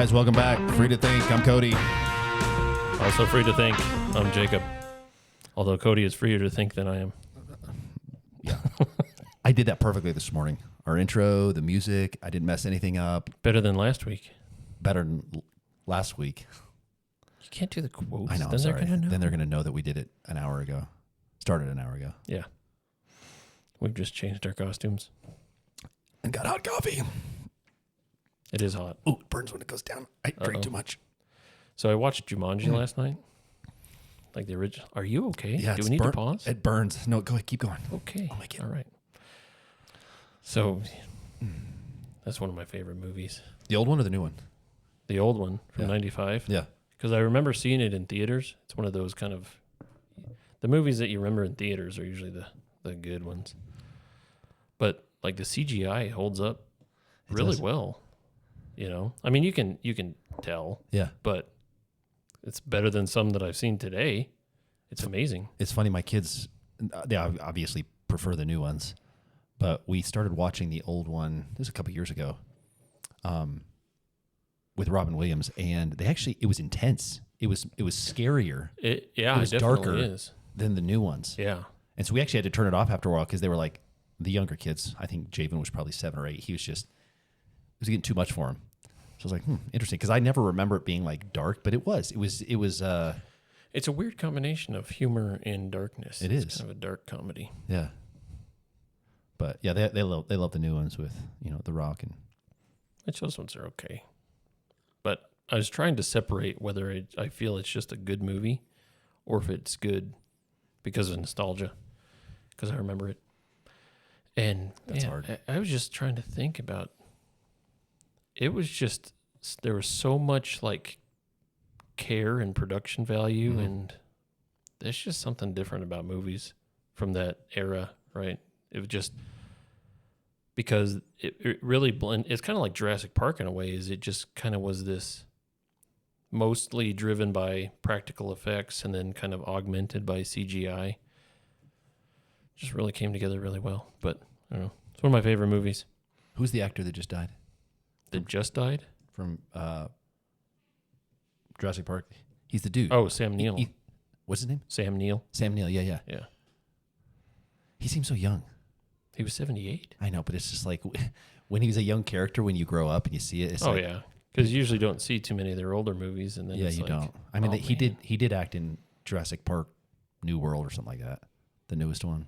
Guys, welcome back. Free to Think. I'm Cody. Also free to think. I'm Jacob. Although Cody is freer to think than I am. Yeah. I did that perfectly this morning. Our intro, the music, I didn't mess anything up. Better than last week. Better than last week. You can't do the quotes. I know, Then sorry. they're going to know. Then they're going to know that we did it an hour ago. Started an hour ago. Yeah. We've just changed our costumes. And got hot coffee. It is hot. Oh, it burns when it goes down. I drink too much. So I watched Jumanji last night. Like the original. Are you okay? Yeah, Do we need to pause? It burns. No, go ahead. Keep going. Okay. I'll make it. All right. So that's one of my favorite movies. The old one or the new one? The old one from Yeah. 95. Yeah. Because I remember seeing it in theaters. It's one of those kind of... The movies that you remember in theaters are usually the good ones. But like the CGI holds up really well. You know? I mean, you can tell. Yeah. But it's better than some that I've seen today. It's amazing. It's funny. My kids, they obviously prefer the new ones. But we started watching the old one, this was a couple years ago, with Robin Williams, and it was intense. It was scarier. It was definitely darker is. than the new ones. Yeah. And so we actually had to turn it off after a while because they were like, the younger kids, I think Javen was probably 7 or 8. It was getting too much for him. So I was like, interesting. Because I never remember it being like dark, but it was. It's a weird combination of humor and darkness. It's kind of a dark comedy. Yeah. But yeah, they love the new ones with, The Rock and. Which those ones are okay. But I was trying to separate whether I feel it's just a good movie or if it's good because of nostalgia, because I remember it. And that's hard. I was just trying to think about, it was just, there was so much like care and production value, and there's just something different about movies from that era, right? It was just because it really it's kind of like Jurassic Park in a way, is it just kind of was this mostly driven by practical effects and then kind of augmented by CGI. Just really came together really well. But I don't know. It's one of my favorite movies. Who's the actor that just died? That just died? From Jurassic Park. He's the dude. Oh, Sam Neill. What's his name? Sam Neill. Sam Neill, yeah. Yeah. He seems so young. He was 78. I know, but it's just like when he's a young character, when you grow up and you see it, it's like... yeah. Because you usually don't see too many of their older movies. And then yeah, it's you like, don't. I mean, he did act in Jurassic Park New World or something like that. The newest one.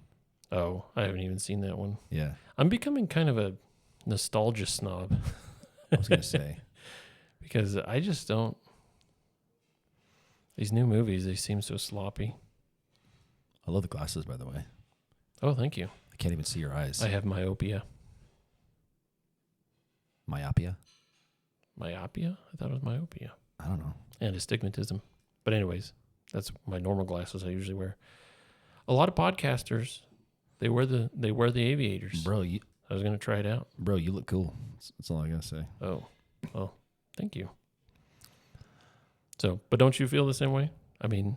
Oh, I haven't even seen that one. Yeah. I'm becoming kind of a nostalgia snob. I was going to say. Because I just don't... These new movies, they seem so sloppy. I love the glasses, by the way. Oh, thank you. I can't even see your eyes. I have myopia. Myopia? Myopia? I thought it was myopia. I don't know. And astigmatism. But anyways, that's my normal glasses I usually wear. A lot of podcasters, they wear the aviators. Bro, I was going to try it out. Bro, you look cool. That's all I got to say. Oh, well, thank you. So, but don't you feel the same way? I mean,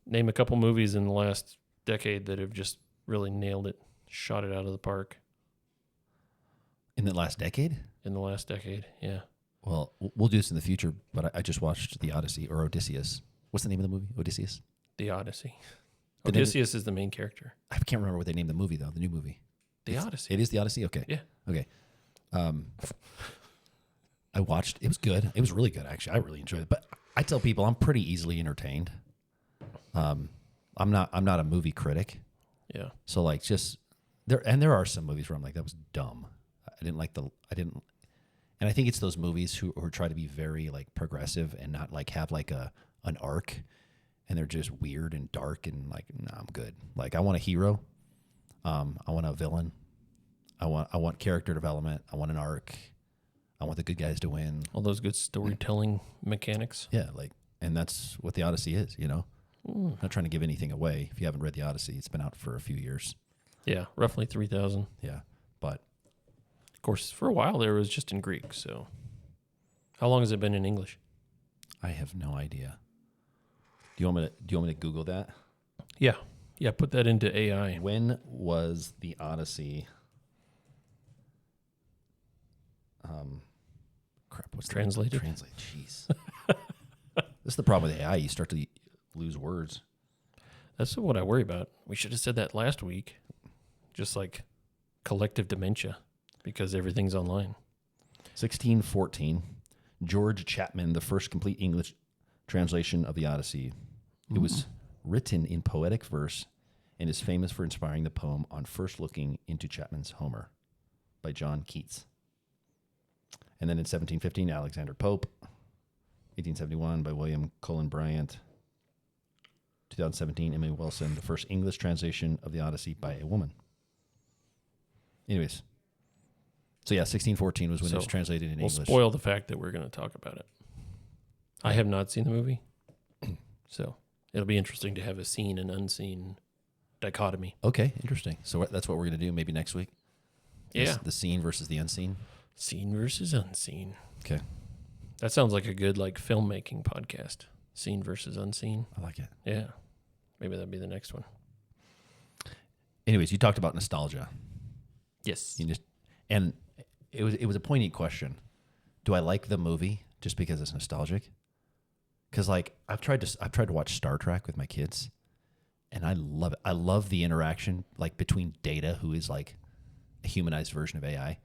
name a couple movies in the last decade that have just really nailed it, shot it out of the park. In the last decade? In the last decade, yeah. Well, we'll do this in the future, but I just watched The Odyssey, or Odysseus. What's the name of the movie? Odysseus? The Odyssey. Odysseus is the main character. I can't remember what they named the movie, though, the new movie. The Odyssey. It is The Odyssey? Okay. Yeah. Okay. I watched, it was good. It was really good, actually. I really enjoyed it. But I tell people I'm pretty easily entertained. I'm not a movie critic. Yeah. So like there are some movies where I'm like, that was dumb. And I think it's those movies who try to be very like progressive and not like have like an arc, and they're just weird and dark and like, nah, I'm good. Like I want a hero. I want a villain. I want character development. I want an arc. I want the good guys to win. All those good storytelling mechanics. Yeah, and that's what The Odyssey is, I'm not trying to give anything away. If you haven't read The Odyssey, it's been out for a few years. Yeah, roughly 3,000. Yeah, but of course, for a while there, it was just in Greek. So, how long has it been in English? I have no idea. Do you want me to Google that? Yeah. Put that into AI. When was The crap. What's Translated? Translate. Jeez. This is the problem with AI. You start to lose words. That's what I worry about. We should have said that last week. Just like collective dementia because everything's online. 1614. George Chapman, the first complete English translation of the Odyssey. It was written in poetic verse and is famous for inspiring the poem On First Looking into Chapman's Homer by John Keats. And then in 1715, Alexander Pope. 1871 by William Cullen Bryant. 2017, Emily Wilson, the first English translation of the Odyssey by a woman. Anyways. So yeah, 1614 was when it was translated in English. We'll spoil the fact that we're going to talk about it. I have not seen the movie, so it'll be interesting to have a seen and unseen dichotomy. Okay, interesting. So that's what we're going to do maybe next week? Yeah. The seen versus the unseen? Seen versus unseen. Okay. That sounds like a good filmmaking podcast. Seen versus unseen. I like it. Yeah. Maybe that'd be the next one. Anyways, you talked about nostalgia. Yes. And it was a poignant question. Do I like the movie just because it's nostalgic? Because I've tried to watch Star Trek with my kids, and I love it. I love the interaction between Data, who is a humanized version of AI,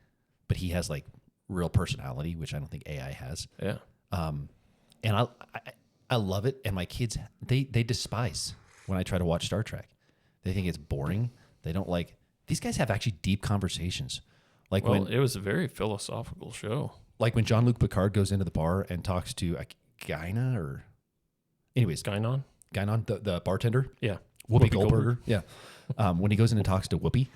but he has real personality, which I don't think AI has. Yeah. And I love it. And my kids they despise when I try to watch Star Trek. They think it's boring. They don't like. These guys have actually deep conversations. It was a very philosophical show. Like when Jean-Luc Picard goes into the bar and talks to Guinan Guinan, the bartender. Yeah. Whoopi Goldberger. Yeah. When he goes in and talks to Whoopi,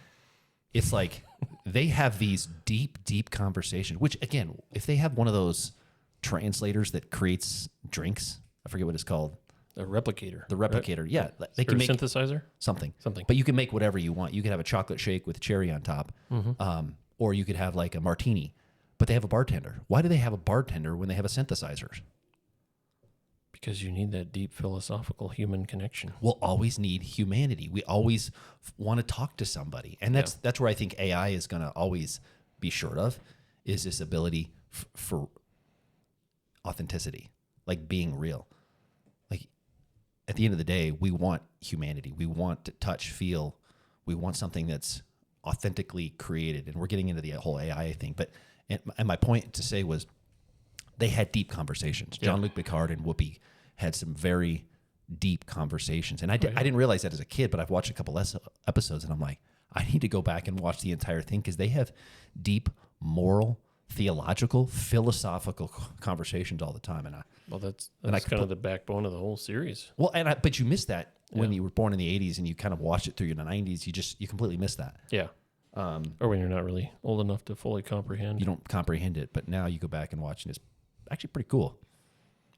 it's like they have these deep conversations, which again, if they have one of those translators that creates drinks, I forget what it's called. A replicator. The replicator. Right? Yeah. They can make synthesizer? Something. Something. But you can make whatever you want. You could have a chocolate shake with cherry on top. Mm-hmm. Or you could have a martini. But they have a bartender. Why do they have a bartender when they have a synthesizer? Because you need that deep philosophical human connection. We'll always need humanity. We always want to talk to somebody. And that's where I think AI is going to always be short of, is this ability for authenticity, being real. At the end of the day, we want humanity. We want to touch, feel. We want something that's authentically created. And we're getting into the whole AI thing. But and my point to say was they had deep conversations. Yeah. Jean-Luc Picard and Whoopi had some very deep conversations. And I didn't realize that as a kid, but I've watched a couple episodes and I'm like, I need to go back and watch the entire thing because they have deep moral, theological, philosophical conversations all the time. That's kind of the backbone of the whole series. Well, but you missed that when you were born in the 80s and you kind of watched it through in the 90s. You completely missed that. Yeah. Or when you're not really old enough to fully comprehend. You don't comprehend it, but now you go back and watch and it's actually pretty cool.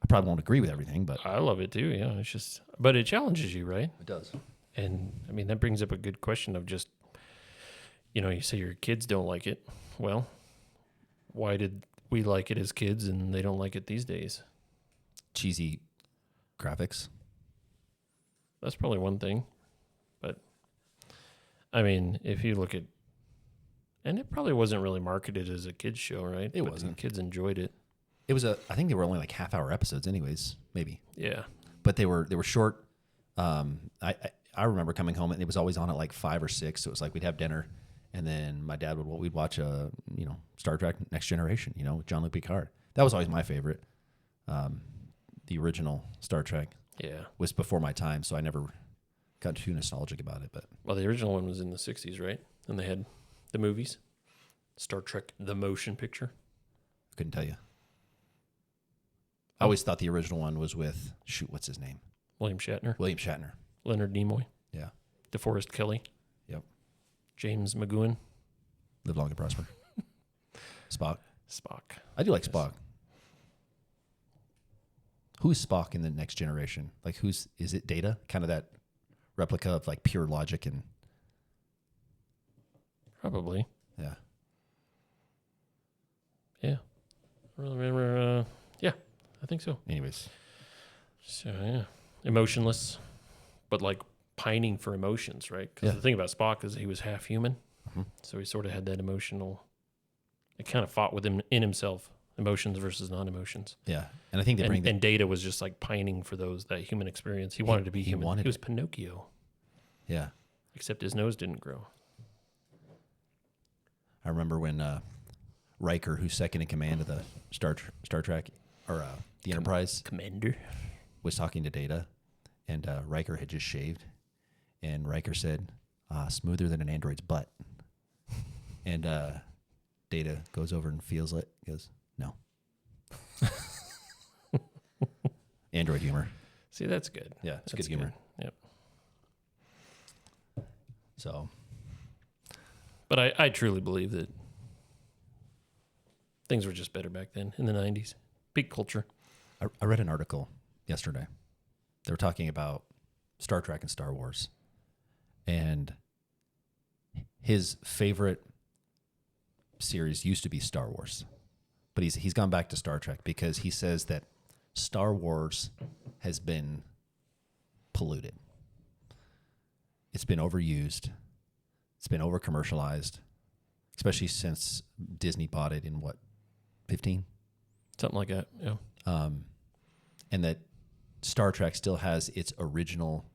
I probably won't agree with everything, but I love it too. Yeah. But it challenges you, right? It does. And I mean, that brings up a good question of just, you say your kids don't like it. Well, why did we like it as kids and they don't like it these days? Cheesy graphics. That's probably one thing. But I mean, if you look at, and it probably wasn't really marketed as a kids show, right? It wasn't. Kids enjoyed it. It was I think they were only half-hour episodes anyways, maybe. Yeah. But they were short. I remember coming home and it was always on at 5 or 6. So it was we'd have dinner and then my dad we'd watch Star Trek Next Generation, with Jean-Luc Picard. That was always my favorite. The original Star Trek was before my time, so I never got too nostalgic about it. But the original one was in the 60s, right? And they had the movies. Star Trek, the motion picture. I couldn't tell you. I always thought the original one was with, what's his name? William Shatner. Leonard Nimoy. Yeah. DeForest Kelley. Yep. James McGowan. Live long and prosper. Spock. I do like Spock. Who's Spock in the Next Generation? Is it Data? Kind of that replica of pure logic and... Probably. Yeah. Yeah. I really remember, yeah, I think so. Anyways. So, yeah. Emotionless, but pining for emotions, right? Because the thing about Spock is he was half human. Mm-hmm. So he sort of had that emotional, it kind of fought with him in himself emotions versus non-emotions. Yeah, and I think they bring and Data was just like pining for that human experience. He wanted to be human. He was Pinocchio. Yeah, except his nose didn't grow. I remember when Riker, who's second in command of the Star Trek or the Enterprise, Commander, was talking to Data, and Riker had just shaved, and Riker said, "Smoother than an android's butt," and Data goes over and feels it. Goes, "No." Android humor. See, that's good. Yeah, it's that's good humor. Yep. So, but I truly believe that things were just better back then in the 90s. Big culture. I read an article yesterday. They were talking about Star Trek and Star Wars, and his favorite series used to be Star Wars, but he's gone back to Star Trek because he says that Star Wars has been polluted. It's been overused. It's been over commercialized, especially since Disney bought it in 15? Something like that. Yeah. And that Star Trek still has its original,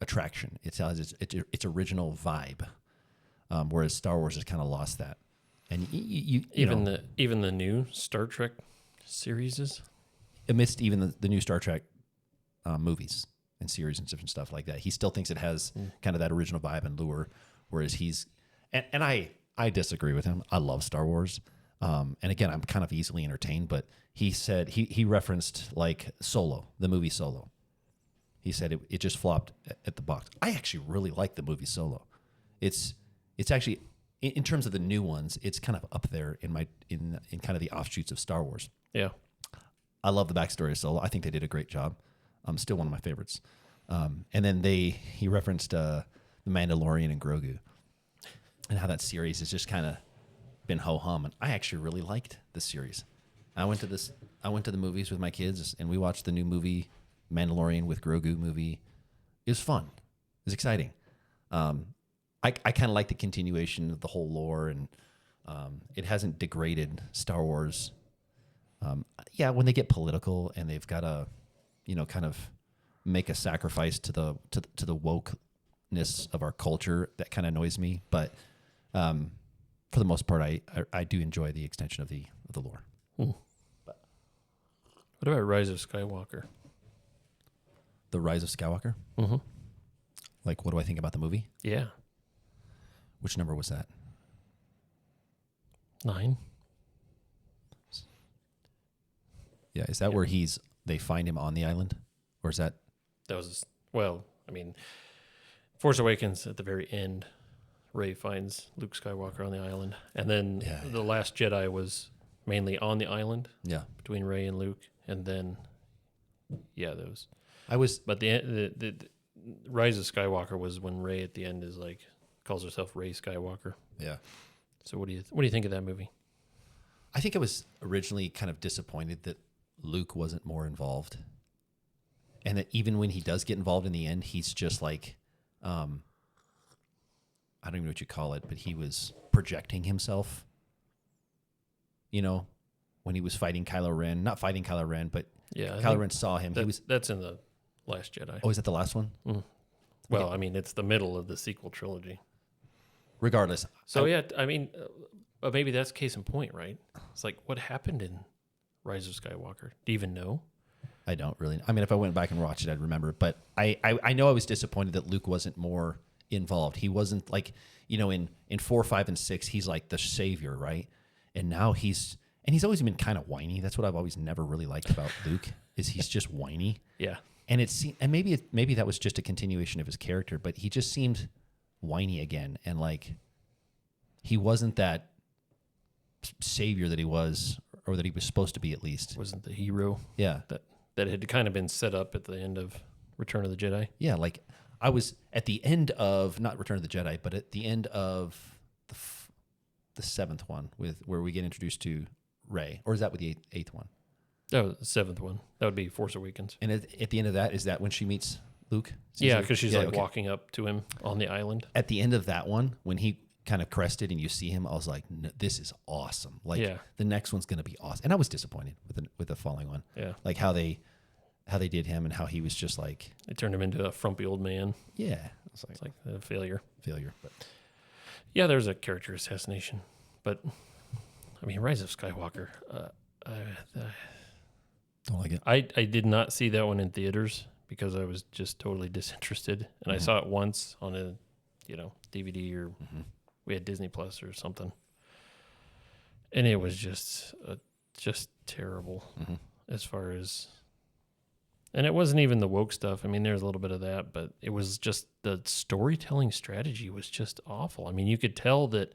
attraction. It has its original vibe, whereas Star Wars has kind of lost that. And even the new Star Trek series, amidst even the new Star Trek movies and series and different stuff like that, he still thinks it has kind of that original vibe and lure. Whereas and I disagree with him. I love Star Wars. And again, I'm kind of easily entertained, but he said, he referenced like Solo, the movie Solo. He said it just flopped at the box. I actually really like the movie Solo. It's actually, in terms of the new ones, it's kind of up there in kind of the offshoots of Star Wars. Yeah. I love the backstory of Solo. I think they did a great job. Still one of my favorites. And then he referenced The Mandalorian and Grogu and how that series has just kind of been ho-hum. And I actually really liked this series. I went to the movies with my kids, and we watched the new movie Mandalorian with Grogu movie. It was fun. It was exciting. I kind of like the continuation of the whole lore, and it hasn't degraded Star Wars. Yeah, when they get political and they've got to, kind of make a sacrifice to the wokeness of our culture, that kind of annoys me. But for the most part, I do enjoy the extension of the lore. But what about Rise of Skywalker? The Rise of Skywalker? Mm-hmm. Like, what do I think about the movie? Yeah. Which number was that? 9. Yeah, is that where they find him on the island? Or is that... That was, Force Awakens at the very end, Rey finds Luke Skywalker on the island. And then The Last Jedi was mainly on the island. Yeah. Between Rey and Luke. And then, those. But the Rise of Skywalker was when Rey at the end is like, calls herself Rey Skywalker. Yeah. So what do you think of that movie? I think I was originally kind of disappointed that Luke wasn't more involved. And that even when he does get involved in the end, he's just like, I don't even know what you call it, but he was projecting himself. When he was fighting Kylo Ren, not fighting Kylo Ren, but Kylo Ren saw him. That's in The Last Jedi. Oh, is that the last one? Mm. Well, it's the middle of the sequel trilogy. Regardless. So, but maybe that's case in point, right? It's like, what happened in Rise of Skywalker? Do you even know? I don't really. If I went back and watched it, I'd remember. But I know I was disappointed that Luke wasn't more involved. He wasn't like, in 4, 5, and 6, he's like the savior, right? And now he's always been kind of whiny. That's what I've always never really liked about Luke, is he's just whiny. Yeah. And maybe that was just a continuation of his character, but he just seemed whiny again, and like he wasn't that savior that he was, or that he was supposed to be, at least. Wasn't the hero. Yeah. That had kind of been set up at the end of Return of the Jedi. Yeah, like I was at the end of, not Return of the Jedi, but at the end of the 7th one, where we get introduced to Rey, or is that with the 8th one? Oh, the 7th one. That would be Force Awakens. And at the end of that, is that when she meets Luke? Yeah, because she's walking up to him on the island. At the end of that one, when kind of crested and you see him, I was like, no, this is awesome. Like Yeah. the next one's going to be awesome. And I was disappointed with the following one. Yeah. Like how they did him and how he was just like, They turned him into a frumpy old man. yeah, It's like a failure. But Yeah, there's a character assassination. But, I mean, Rise of Skywalker, don't like it. I did not see that one in theaters because I was just totally disinterested. And I saw it once on a, DVD or we had Disney Plus or something. And it was just terrible as far as, and it wasn't even the woke stuff. I mean, there's a little bit of that, but it was just the storytelling strategy was just awful. I mean, you could tell that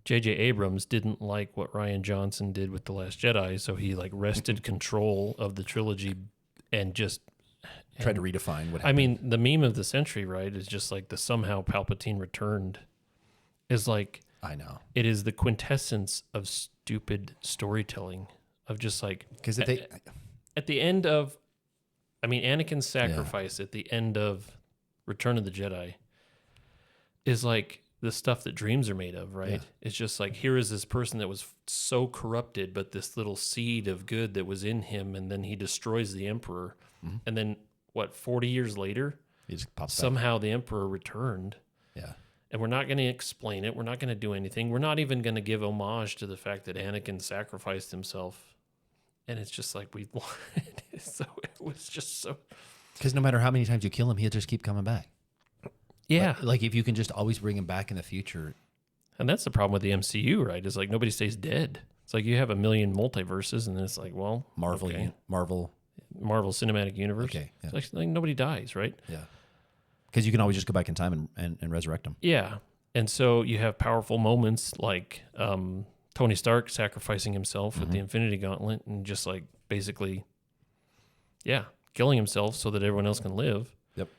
J.J. Abrams didn't like what Rian Johnson did with The Last Jedi, so he like wrested control of the trilogy and just Tried to redefine what happened. I mean, the meme of the century, right, is just like the somehow Palpatine returned is like, I know. it is the quintessence of stupid storytelling of just like, Because if they, at the end of, I mean, Anakin's sacrifice at the end of Return of the Jedi is like the stuff that dreams are made of, right? Yeah. It's just like, here is this person that was so corrupted, but this little seed of good that was in him, and then he destroys the Emperor. And then, 40 years later, he just pops back. somehow the Emperor returned. Yeah. And we're not going to explain it. We're not going to do anything. We're not even going to give homage to the fact that Anakin sacrificed himself. And it's just like we wanted. So it was just so. Because no matter how many times you kill him, he'll just keep coming back. Yeah. Like if you can just always bring him back in the future. And that's the problem with the MCU, right? Is like nobody stays dead. It's like you have a million multiverses, and then it's like, well, Marvel Cinematic Universe. Okay, yeah. It's like nobody dies, right? Yeah. Because you can always just go back in time and resurrect them. Yeah. And so you have powerful moments like Tony Stark sacrificing himself with the Infinity Gauntlet and just like basically, killing himself so that everyone else can live. Yep.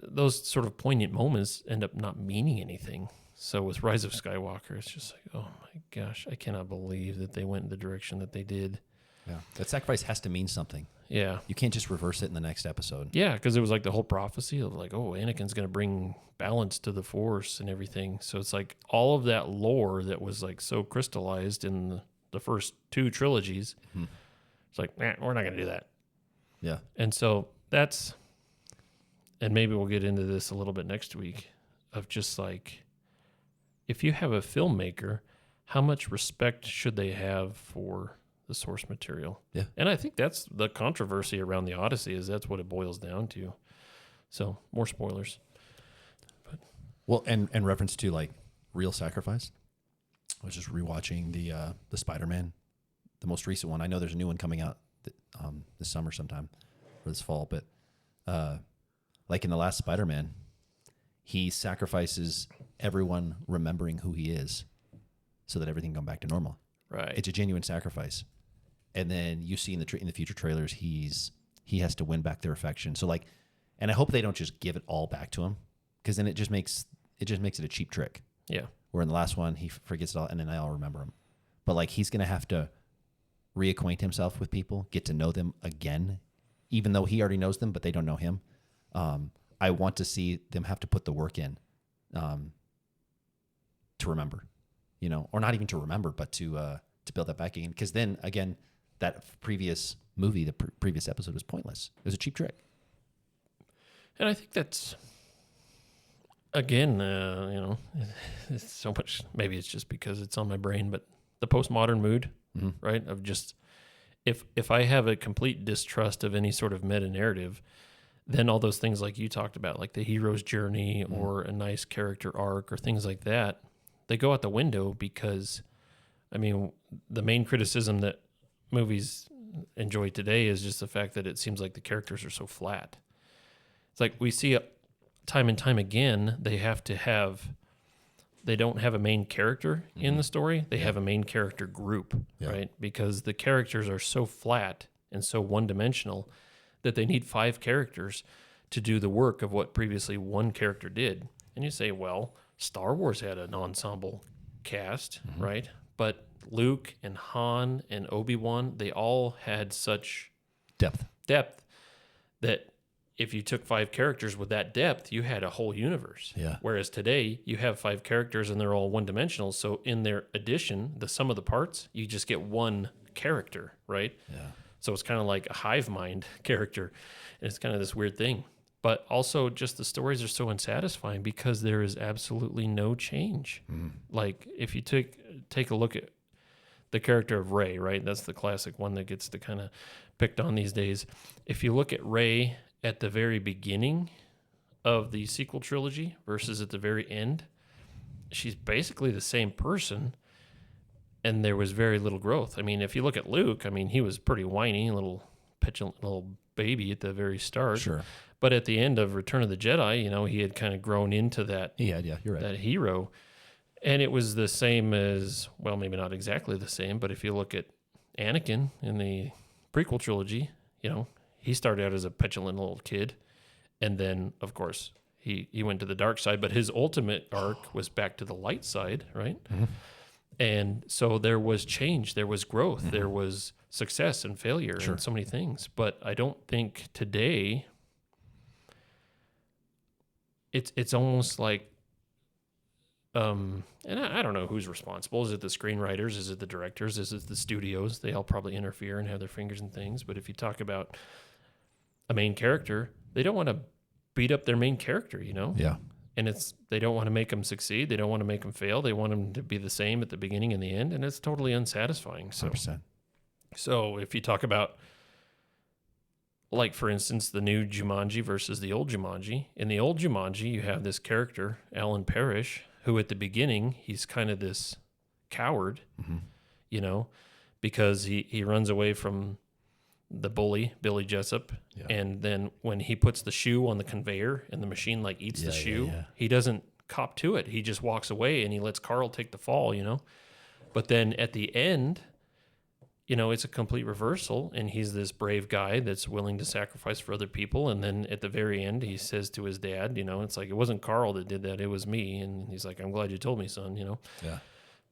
Those sort of poignant moments end up not meaning anything. So with Rise of Skywalker, it's just like, oh my gosh, I cannot believe that they went in the direction that they did. Yeah. That sacrifice has to mean something. Yeah. You can't just reverse it in the next episode. Yeah, because it was like the whole prophecy of like, oh, Anakin's going to bring balance to the Force and everything. So it's like all of that lore that was like so crystallized in the first two trilogies. It's like, we're not going to do that. Yeah. And so that's, and maybe we'll get into this a little bit next week, of just like, if you have a filmmaker, how much respect should they have for the source material? Yeah. And I think that's the controversy around the Odyssey, is that's what it boils down to. So more spoilers. Well, and reference to like real sacrifice. I was just rewatching the Spider-Man, the most recent one. I know there's a new one coming out this summer sometime or this fall, but like in the last Spider-Man, he sacrifices everyone remembering who he is so that everything can come back to normal. Right. It's a genuine sacrifice. And then you see in the future trailers, he has to win back their affection. So like, and I hope they don't just give it all back to him, because then it just makes it a cheap trick. Yeah. Where in the last one he forgets it all, and then they all remember him. But like he's gonna have to reacquaint himself with people, get to know them again, even though he already knows them, but they don't know him. I want to see them have to put the work in to remember, or not even to remember, but to build that back again. Because then again, that previous movie, the previous episode was pointless. It was a cheap trick. And I think that's, again, it's so much, maybe it's just because it's on my brain, but the postmodern mood, right? Of just, if I have a complete distrust of any sort of meta narrative, then all those things like you talked about, like the hero's journey or a nice character arc or things like that, they go out the window, because, I mean, the main criticism that movies enjoy today is just the fact that it seems like the characters are so flat. It's like we see time and time again, they don't have a main character in the story. They have a main character group, right? Because the characters are so flat and so one-dimensional that they need 5 characters to do the work of what previously one character did. And you say, well, Star Wars had an ensemble cast, right? But Luke and Han and Obi-Wan, they all had such Depth that if you took 5 characters with that depth, you had a whole universe. Yeah. Whereas today, you have 5 characters and they're all one-dimensional. So in their addition, the sum of the parts, you just get one character, right? Yeah. So it's kind of like a hive mind character. And it's kind of this weird thing. But also just the stories are so unsatisfying because there is absolutely no change. Like if you take a look at the character of Rey, right? That's the classic one that gets to kind of picked on these days. If you look at Rey at the very beginning of the sequel trilogy versus at the very end, she's basically the same person, and there was very little growth. I mean, if you look at Luke, I mean, he was pretty whiny, a little petulant little baby at the very start. Sure. But at the end of Return of the Jedi, you know, he had kind of grown into that. Yeah, you're right. That hero. And it was the same as, well, maybe not exactly the same, but if you look at Anakin in the prequel trilogy, you know, he started out as a petulant little kid. And then, of course, he went to the dark side, but his ultimate arc was back to the light side, right? And so there was change, there was growth, there was success and failure and so many things. But I don't think today it's almost like, and I don't know who's responsible. Is it the screenwriters? Is it the directors? Is it the studios? They all probably interfere and have their fingers in things. But if you talk about a main character, they don't want to beat up their main character, you know? Yeah. And they don't want to make them succeed. They don't want to make them fail. They want them to be the same at the beginning and the end. And it's totally unsatisfying. 100%. So if you talk about, like, for instance, the new Jumanji versus the old Jumanji. In the old Jumanji, you have this character, Alan Parrish, who at the beginning, he's kind of this coward, you know, because he runs away from the bully, Billy Jessup. Yeah. And then when he puts the shoe on the conveyor and the machine, like, eats the shoe, he doesn't cop to it. He just walks away and he lets Carl take the fall, you know. But then at the end, you know, it's a complete reversal, and he's this brave guy that's willing to sacrifice for other people. And then at the very end, he says to his dad, you know, it's like, it wasn't Carl that did that, it was me. And he's like, I'm glad you told me, son, you know. Yeah.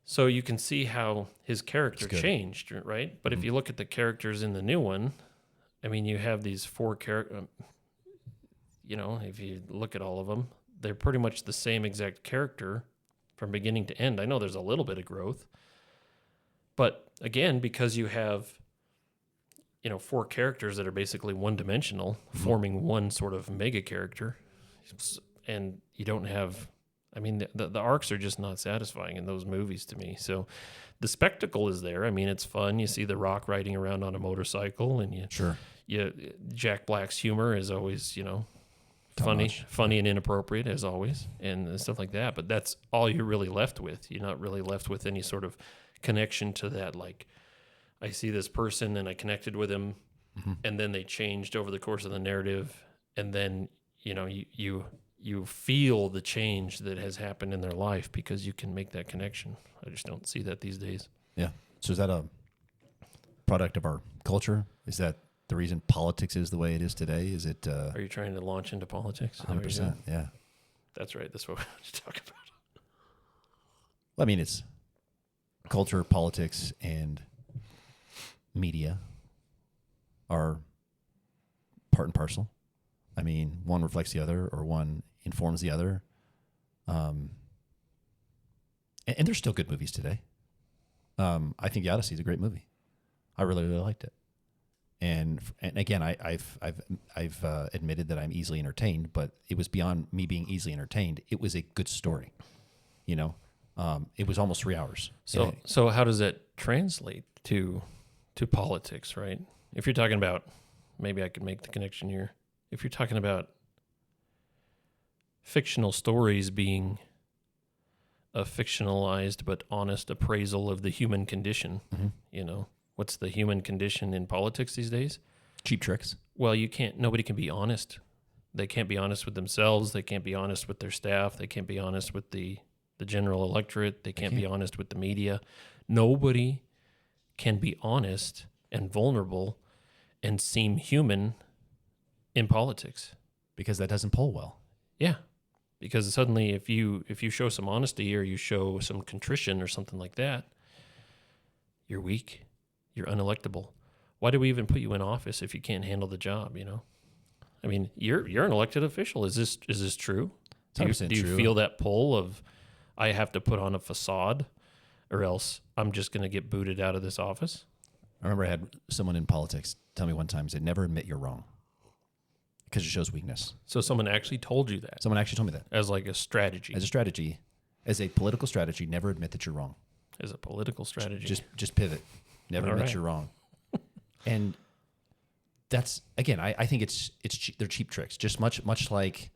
So you can see how his character changed, right? But if you look at the characters in the new one, I mean, you have these 4 characters, you know, if you look at all of them, they're pretty much the same exact character from beginning to end. I know there's a little bit of growth. But again, because you have, you know, 4 characters that are basically one-dimensional, forming one sort of mega character, and you don't have, I mean, the arcs are just not satisfying in those movies to me. So the spectacle is there. I mean, it's fun. You see The Rock riding around on a motorcycle, and Jack Black's humor is always, you know, funny and inappropriate as always, and stuff like that. But that's all you're really left with. You're not really left with any sort of connection to that. Like, I see this person and I connected with him, and then they changed over the course of the narrative, and then, you know, you feel the change that has happened in their life because you can make that connection. I just don't see that these days. Yeah. So is that a product of our culture? Is that the reason politics is the way it is today? Is it? Are you trying to launch into politics? 100%. Yeah. That's right. That's what we want to talk about. Well, I mean, it's culture, politics, and media are part and parcel. I mean, one reflects the other, or one informs the other. And there's still good movies today. I think The Odyssey is a great movie. I really, really liked it. And again, I've admitted that I'm easily entertained, but it was beyond me being easily entertained. It was a good story, you know. It was almost 3 hours. So how does that translate to politics, right? If you're talking about, maybe I could make the connection here. If you're talking about fictional stories being a fictionalized but honest appraisal of the human condition, you know, what's the human condition in politics these days? Cheap tricks. Well, nobody can be honest. They can't be honest with themselves. They can't be honest with their staff. They can't be honest with the general electorate. They can't be honest with the media. Nobody can be honest and vulnerable and seem human in politics. Because that doesn't poll well. Yeah. Because suddenly if you show some honesty or you show some contrition or something like that, you're weak. You're unelectable. Why do we even put you in office if you can't handle the job, you know? I mean, you're an elected official. Is this true? Do you 100% true. feel that pull of I have to put on a facade or else I'm just going to get booted out of this office? I remember I had someone in politics tell me one time, said, never admit you're wrong because it shows weakness. So someone actually told you that Someone actually told me that. as like a strategy, As a strategy, as a political strategy, never admit that you're wrong. as a political strategy. Just pivot. Never All admit right. you're wrong. And that's, again, I think they're cheap tricks. Just much like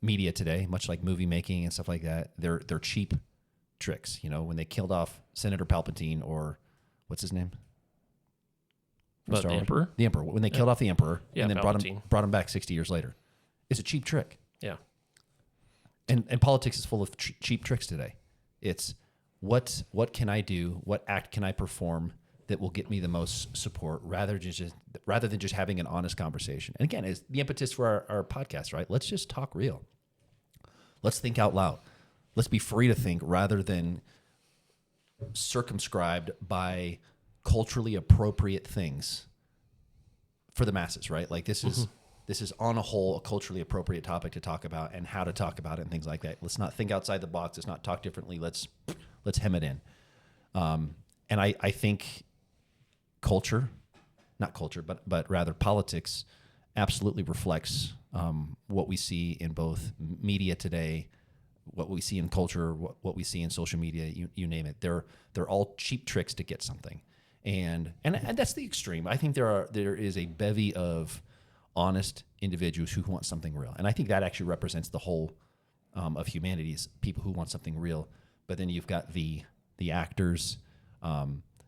media today, much like movie making and stuff like that. They're cheap tricks. You know, when they killed off Senator Palpatine, or what's his name? From But Star the Wars? Emperor? The Emperor. When they killed off the Emperor Yeah, and then brought Palpatine. him back 60 years later. It's a cheap trick. Yeah. And politics is full of cheap tricks today. It's what can I do? What act can I perform that will get me the most support, rather than just having an honest conversation. And again, is the impetus for our podcast, right? Let's just talk real. Let's think out loud. Let's be free to think rather than circumscribed by culturally appropriate things for the masses, right? Like this is on a whole a culturally appropriate topic to talk about and how to talk about it and things like that. Let's not think outside the box. Let's not talk differently. Let's hem it in. And I think but rather politics absolutely reflects what we see in both media today, what we see in culture, what we see in social media, you name it. They're all cheap tricks to get something. And that's the extreme. I think there is a bevy of honest individuals who want something real. And I think that actually represents the whole of humanity's people who want something real. But then you've got the actors,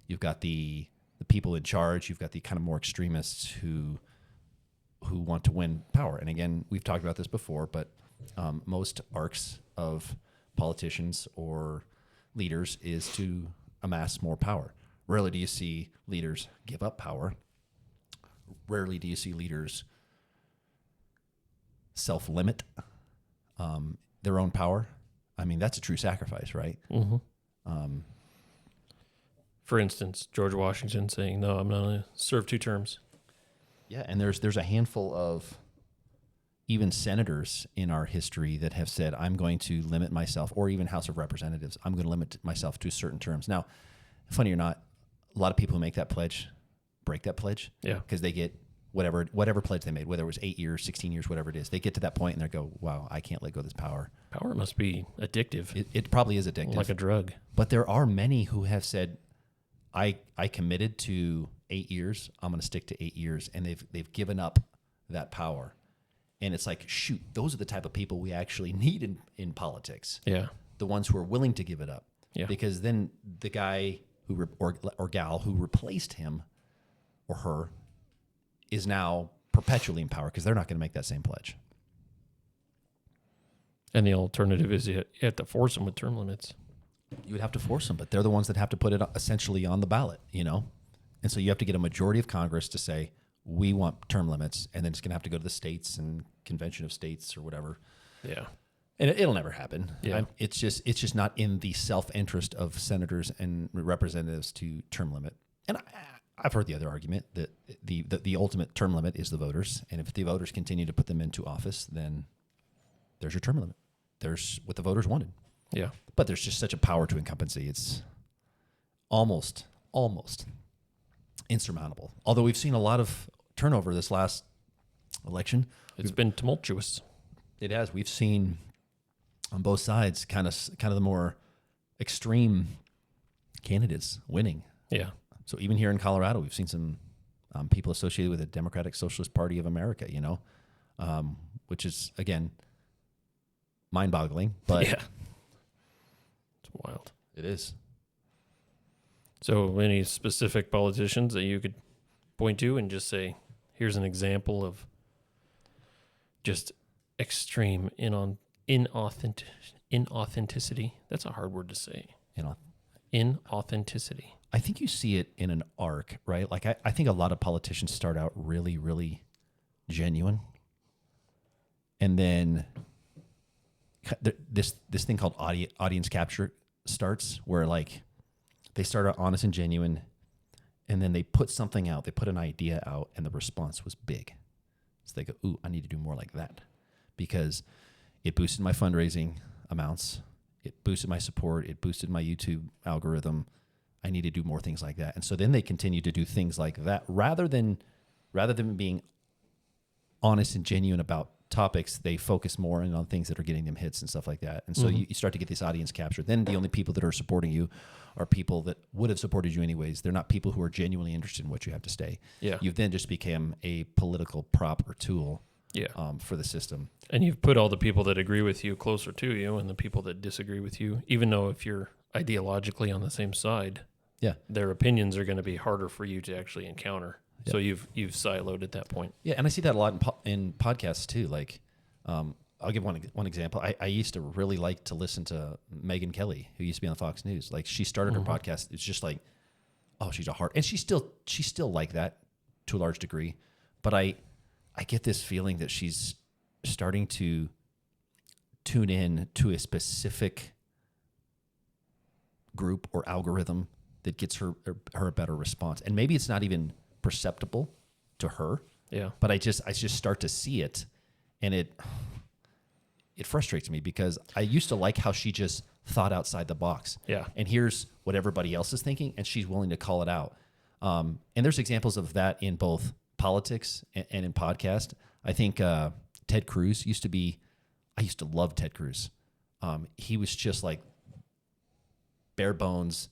you've got the people in charge, you've got the kind of more extremists who want to win power. And again, we've talked about this before, but most arcs of politicians or leaders is to amass more power. Rarely do you see leaders give up power. Rarely do you see leaders self-limit their own power. I mean, that's a true sacrifice, right? Mm-hmm. For instance, George Washington saying, "No, I'm not going to serve 2 terms." Yeah, and there's a handful of even senators in our history that have said, I'm going to limit myself, or even House of Representatives, I'm going to limit myself to certain terms. Now, funny or not, a lot of people who make that pledge break that pledge. Yeah. Because they get whatever pledge they made, whether it was 8 years, 16 years, whatever it is. They get to that point and they go, wow, I can't let go of this power. Power must be addictive. It probably is addictive. Like a drug. But there are many who have said, I committed to 8 years. I'm going to stick to 8 years. And they've given up that power. And it's like, shoot, those are the type of people we actually need in politics. Yeah. The ones who are willing to give it up. Yeah. Because then the guy or gal who replaced him or her is now perpetually in power because they're not going to make that same pledge. And the alternative is you have to force them with term limits. You would have to force them, but they're the ones that have to put it essentially on the ballot, you know? And so you have to get a majority of Congress to say, we want term limits, and then it's going to have to go to the states and convention of states or whatever. Yeah. And it'll never happen. Yeah. It's just not in the self-interest of senators and representatives to term limit. And I've heard the other argument that the ultimate term limit is the voters, and if the voters continue to put them into office, then there's your term limit. There's what the voters wanted. Yeah. But there's just such a power to incumbency. It's almost insurmountable. Although we've seen a lot of turnover this last election. It's been tumultuous. It has. We've seen on both sides kind of the more extreme candidates winning. Yeah. So even here in Colorado, we've seen some people associated with the Democratic Socialist Party of America, you know, which is, again, mind-boggling. But yeah. It's wild. It is. So any specific politicians that you could point to and just say, here's an example of just extreme inauthenticity. That's a hard word to say. Inauthenticity. I think you see it in an arc, right? Like I think a lot of politicians start out really, really genuine. And then this thing called audience capture starts, where like they start out honest and genuine, and then they put something out, they put an idea out, and the response was big. So they go, ooh, I need to do more like that because it boosted my fundraising amounts. It boosted my support. It boosted my YouTube algorithm. I need to do more things like that. And so then they continue to do things like that rather than being honest and genuine about topics. They focus more on things that are getting them hits and stuff like that. And so you start to get this audience capture. Then the only people that are supporting you are people that would have supported you anyways. They're not people who are genuinely interested in what you have to say. Yeah. You've then just become a political prop or tool for the system. And you've put all the people that agree with you closer to you and the people that disagree with you, even though if you're ideologically on the same side, their opinions are going to be harder for you to actually encounter. Yeah. So you've siloed at that point. Yeah, and I see that a lot in podcasts too. Like, I'll give one example. I used to really like to listen to Megyn Kelly, who used to be on Fox News. Like, she started her podcast. It's just like, oh, she's a heart, and she's still like that to a large degree. But I get this feeling that she's starting to tune in to a specific group or algorithm that gets her a better response. And maybe it's not even perceptible to her. Yeah. But I just start to see it, and it frustrates me because I used to like how she just thought outside the box. Yeah. And here's what everybody else is thinking, and she's willing to call it out. And there's examples of that in both politics and in podcast. I think Ted Cruz I used to love Ted Cruz. He was just like bare bones,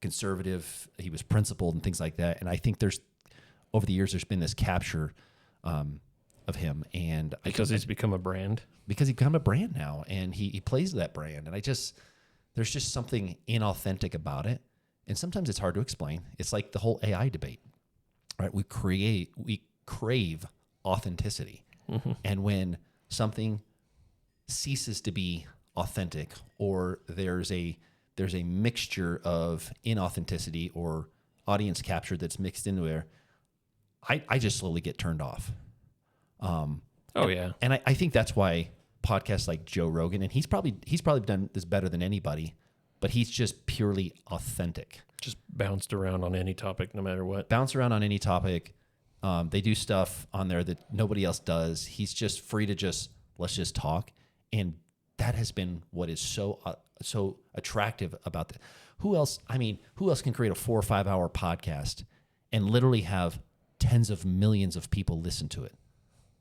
conservative. He was principled and things like that. And I think over the years, there's been this capture of him. And because he's become a brand? Because he's become a brand now, and he plays that brand. And there's just something inauthentic about it. And sometimes it's hard to explain. It's like the whole AI debate, right? We crave authenticity. Mm-hmm. And when something ceases to be authentic, or there's a mixture of inauthenticity or audience capture that's mixed into there, I just slowly get turned off. Yeah. And I think that's why podcasts like Joe Rogan, and he's probably done this better than anybody, but he's just purely authentic. Just bounced around on any topic, no matter what. Bounce around on any topic. They do stuff on there that nobody else does. He's just free to let's just talk. And that has been what is so attractive about that. Who else can create a 4 or 5 hour podcast and literally have tens of millions of people listen to it?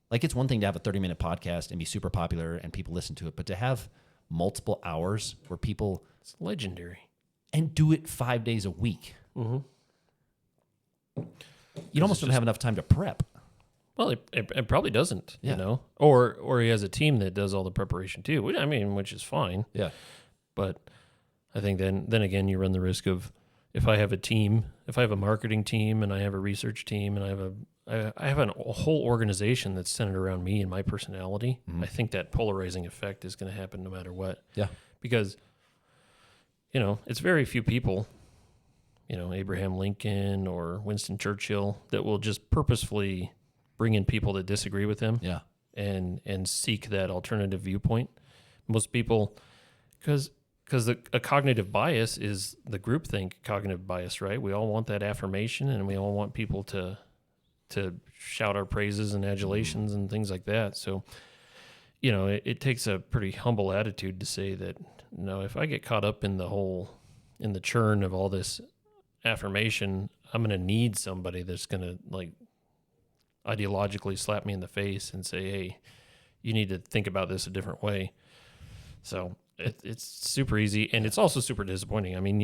Like, it's one thing to have a 30-minute podcast and be super popular and people listen to it, but to have multiple hours where people... It's legendary. And do it 5 days a week. Mm-hmm. You almost don't have enough time to prep. Well, it probably doesn't, you know? Or he has a team that does all the preparation too, which is fine. Yeah. But I think then again, you run the risk of, if I have a marketing team and I have a research team and I have a whole organization that's centered around me and my personality, I think that polarizing effect is going to happen no matter what. Yeah. Because, it's very few people, Abraham Lincoln or Winston Churchill, that will just purposefully bring in people that disagree with them. Yeah. And seek that alternative viewpoint. Most people, because a cognitive bias is the groupthink cognitive bias, right? We all want that affirmation, and we all want people to shout our praises and adulations and things like that. So, it takes a pretty humble attitude to say that, no, if I get caught up in the churn of all this affirmation, I'm going to need somebody that's going to ideologically slap me in the face and say, hey, you need to think about this a different way. So it's super easy, and it's also super disappointing. I mean,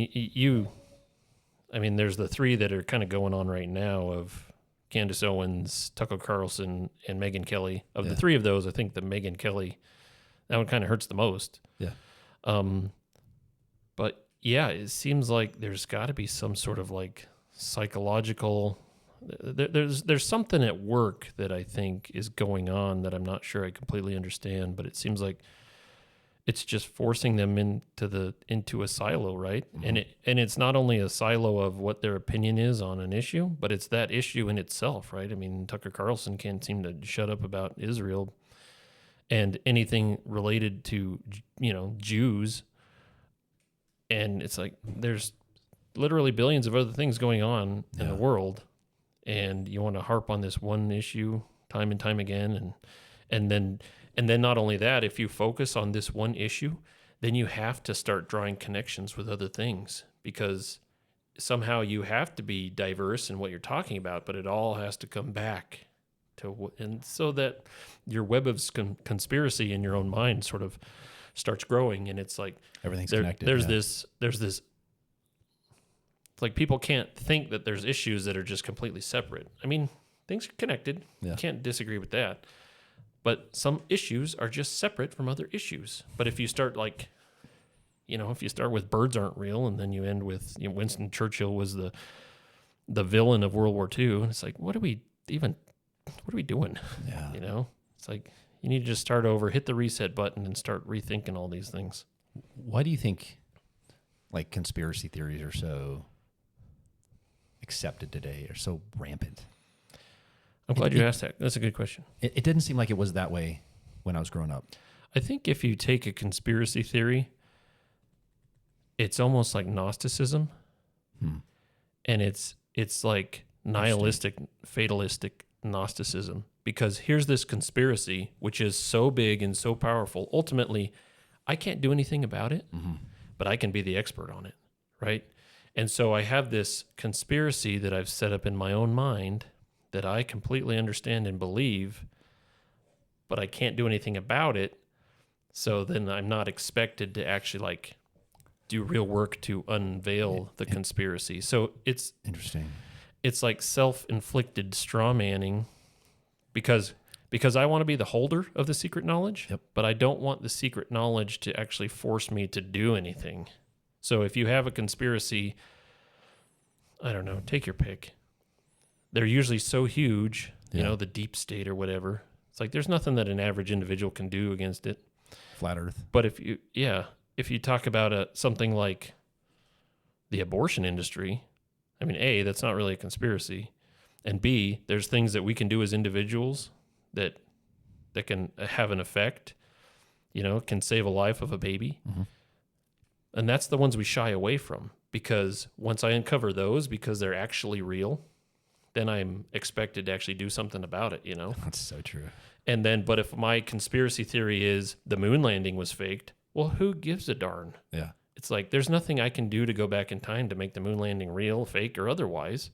there's the three that are kind of going on right now of Candace Owens, Tucker Carlson, and Megyn Kelly. Of the three of those, I think the Megyn Kelly, that one kind of hurts the most. Yeah. But yeah, it seems like there's got to be some sort of psychological. There's something at work that I think is going on that I'm not sure I completely understand, but it seems like it's just forcing them into a silo, right? Mm-hmm. And it's not only a silo of what their opinion is on an issue, but it's that issue in itself, right? I mean, Tucker Carlson can't seem to shut up about Israel and anything related to, Jews. And it's like there's literally billions of other things going on in the world, and you want to harp on this one issue time and time again. And then not only that, if you focus on this one issue, then you have to start drawing connections with other things, because somehow you have to be diverse in what you're talking about, but it all has to come back to, and so that your web of conspiracy in your own mind sort of starts growing. And it's like everything's connected. There's this, it's like people can't think that there's issues that are just completely separate. I mean, things are connected. Yeah. You can't disagree with that. But some issues are just separate from other issues. But if you start if you start with birds aren't real, and then you end with Winston Churchill was the villain of World War II, and it's like, what are we doing? Yeah. It's like you need to just start over, hit the reset button, and start rethinking all these things. Why do you think like conspiracy theories are so accepted today, or so rampant? I'm glad you asked that. That's a good question. It didn't seem like it was that way when I was growing up. I think if you take a conspiracy theory, it's almost like Gnosticism, and it's like nihilistic, fatalistic Gnosticism. Because here's this conspiracy, which is so big and so powerful. Ultimately, I can't do anything about it, but I can be the expert on it, right? And so I have this conspiracy that I've set up in my own mind that I completely understand and believe, but I can't do anything about it. So then I'm not expected to actually do real work to unveil the conspiracy. So it's interesting. It's like self-inflicted straw manning, because I want to be the holder of the secret knowledge, but I don't want the secret knowledge to actually force me to do anything. So if you have a conspiracy, I don't know, take your pick. They're usually so huge, the deep state or whatever. It's like there's nothing that an average individual can do against it. Flat Earth. But if you talk about something like the abortion industry, I mean, A, that's not really a conspiracy. And B, there's things that we can do as individuals that can have an effect, can save a life of a baby. And that's the ones we shy away from, because once I uncover those, because they're actually real, then I'm expected to actually do something about it, That's so true. And then, but if my conspiracy theory is the moon landing was faked, well, who gives a darn? Yeah. It's like, there's nothing I can do to go back in time to make the moon landing real, fake, or otherwise,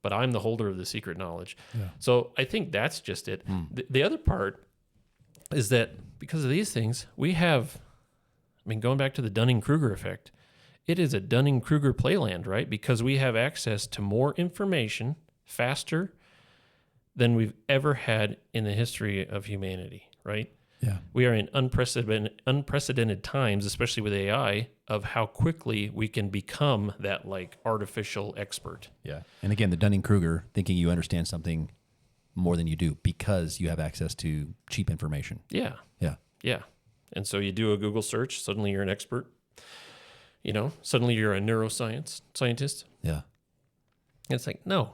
but I'm the holder of the secret knowledge. Yeah. So I think that's just it. The other part is that because of these things, we have, going back to the Dunning-Kruger effect, it is a Dunning-Kruger playland, right? Because we have access to more information faster than we've ever had in the history of humanity, right? Yeah. We are in unprecedented times, especially with AI, of how quickly we can become that artificial expert. Yeah. And again, the Dunning-Kruger, thinking you understand something more than you do because you have access to cheap information. Yeah. Yeah. Yeah. And so you do a Google search, suddenly you're an expert. Suddenly you're a neuroscience scientist. Yeah. And it's like, no,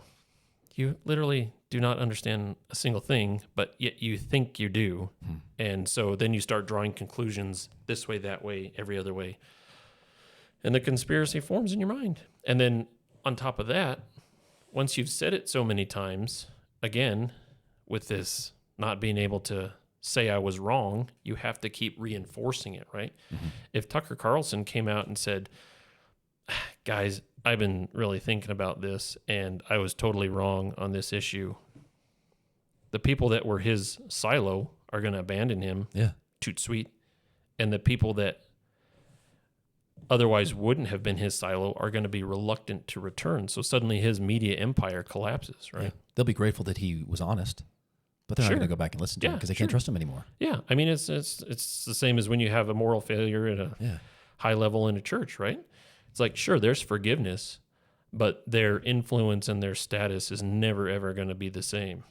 you literally do not understand a single thing, but yet you think you do. And so then you start drawing conclusions this way, that way, every other way. And the conspiracy forms in your mind. And then on top of that, once you've said it so many times, again, with this not being able to say I was wrong, you have to keep reinforcing it, right? If Tucker Carlson came out and said, guys, I've been really thinking about this and I was totally wrong on this issue, the people that were his silo are going to abandon him. Yeah. Toot sweet. And the people that otherwise wouldn't have been his silo are going to be reluctant to return. So suddenly his media empire collapses, right? Yeah. They'll be grateful that he was honest, but they're not going to go back and listen to him because they can't trust him anymore. Yeah. I mean, it's the same as when you have a moral failure at a high level in a church, right? It's like, sure, there's forgiveness, but their influence and their status is never, ever going to be the same.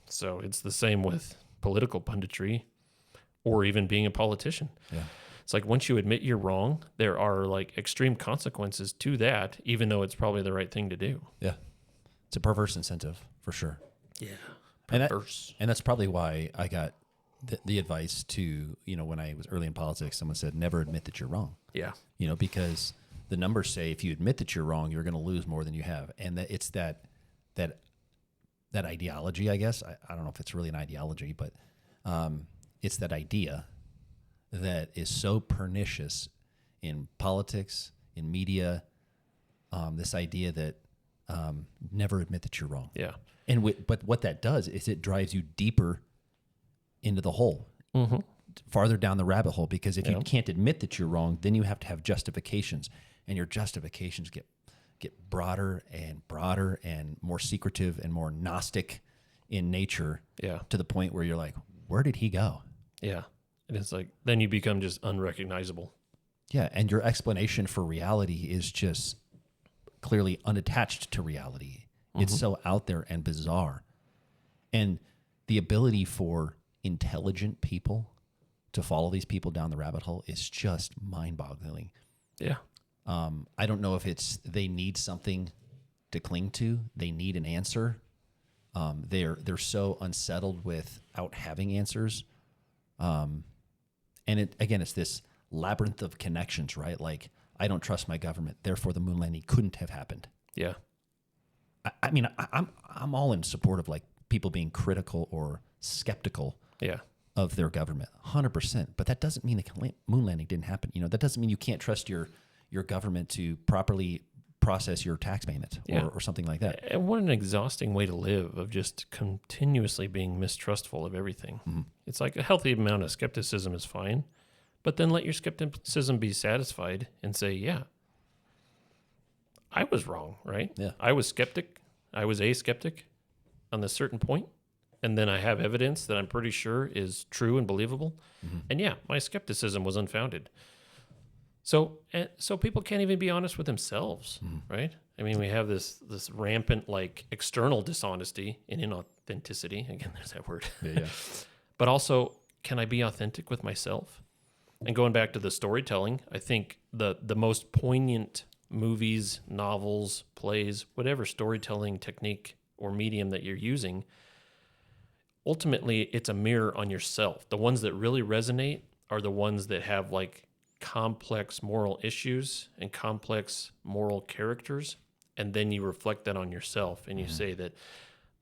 So it's the same with political punditry or even being a politician. Yeah. It's like once you admit you're wrong, there are extreme consequences to that, even though it's probably the right thing to do. Yeah. It's a perverse incentive for sure. Yeah. Perverse. And that's probably why I got the advice to, when I was early in politics, someone said, never admit that you're wrong. Yeah. Because the numbers say if you admit that you're wrong, you're going to lose more than you have. And that it's that that ideology, I guess. I don't know if it's really an ideology, but it's that idea that is so pernicious in politics, in media, this idea that never admit that you're wrong. Yeah. And but what that does is it drives you deeper into the hole, farther down the rabbit hole, because if you can't admit that you're wrong, then you have to have justifications, and your justifications get broader and more secretive and more Gnostic in nature, to the point where you're like, where did he go? Yeah. And it's like, then you become just unrecognizable. Yeah, and your explanation for reality is just clearly unattached to reality. It's so out there and bizarre. And the ability for intelligent people to follow these people down the rabbit hole is just mind-boggling. Yeah. I don't know if it's they need something to cling to. They need an answer. They're so unsettled without having answers. And it's this labyrinth of connections, right? Like, I don't trust my government, therefore the moon landing couldn't have happened. Yeah. I mean, I'm all in support of like people being critical or skeptical of their government, 100%. But that doesn't mean the moon landing didn't happen. You know, that doesn't mean you can't trust your government to properly process your tax payment or something like that. And what an exhausting way to live, of just continuously being mistrustful of everything. It's like a healthy amount of skepticism is fine, but then let your skepticism be satisfied and say, yeah, I was wrong, right? Yeah. I was a skeptic on this certain point, and then I have evidence that I'm pretty sure is true and believable. And yeah, my skepticism was unfounded. So people can't even be honest with themselves, right? I mean, we have this rampant like external dishonesty and inauthenticity. Again, there's that word. Yeah. But also, can I be authentic with myself? And going back to the storytelling, I think the most poignant movies, novels, plays, whatever storytelling technique or medium that you're using, ultimately it's a mirror on yourself. The ones that really resonate are the ones that have like complex moral issues and complex moral characters, and then you reflect that on yourself and you say that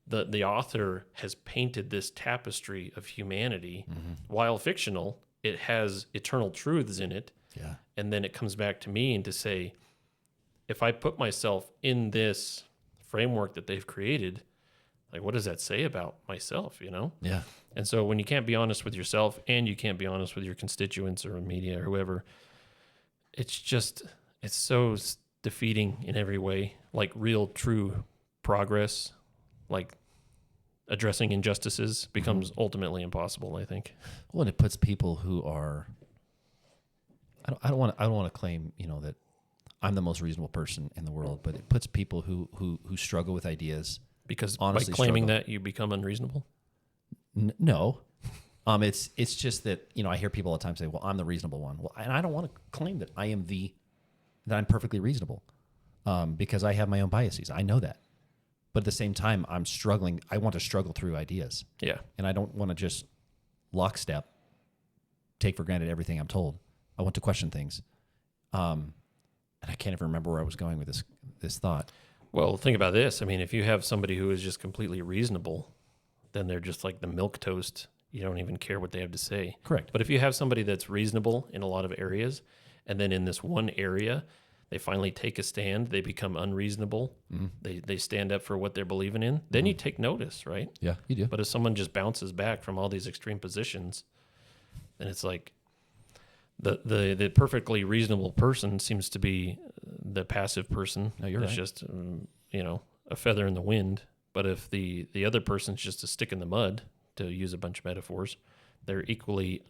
the author has painted this tapestry of humanity. While fictional, it has eternal truths in it. Yeah. And then it comes back to me and to say, if I put myself in this framework that they've created, like, what does that say about myself, you know? Yeah. And so when you can't be honest with yourself and you can't be honest with your constituents or media or whoever, it's so defeating in every way. Like, real, true progress, like addressing injustices, becomes ultimately impossible, I think. Well, and it puts people who are, I don't want to claim, you know, that I'm the most reasonable person in the world, but it puts people who struggle with ideas. Because honestly by claiming struggle. that, you become unreasonable? No. It's just that, you know, I hear people all the time say, well, I'm the reasonable one. Well, and I don't want to claim that that I'm perfectly reasonable, because I have my own biases. I know that. But at the same time, I'm struggling. I want to struggle through ideas. Yeah. And I don't want to just lockstep, take for granted everything I'm told. I want to question things. And I can't even remember where I was going with this thought. Well, think about this. I mean, if you have somebody who is just completely reasonable, then they're just like the milquetoast. You don't even care what they have to say. Correct. But if you have somebody that's reasonable in a lot of areas, and then in this one area, they finally take a stand, they become unreasonable, they stand up for what they're believing in, then you take notice, right? Yeah, you do. But if someone just bounces back from all these extreme positions, then it's like the perfectly reasonable person seems to be the passive person. No, you're it's right. just a feather in the wind. But if the other person's just a stick in the mud, to use a bunch of metaphors, they're equally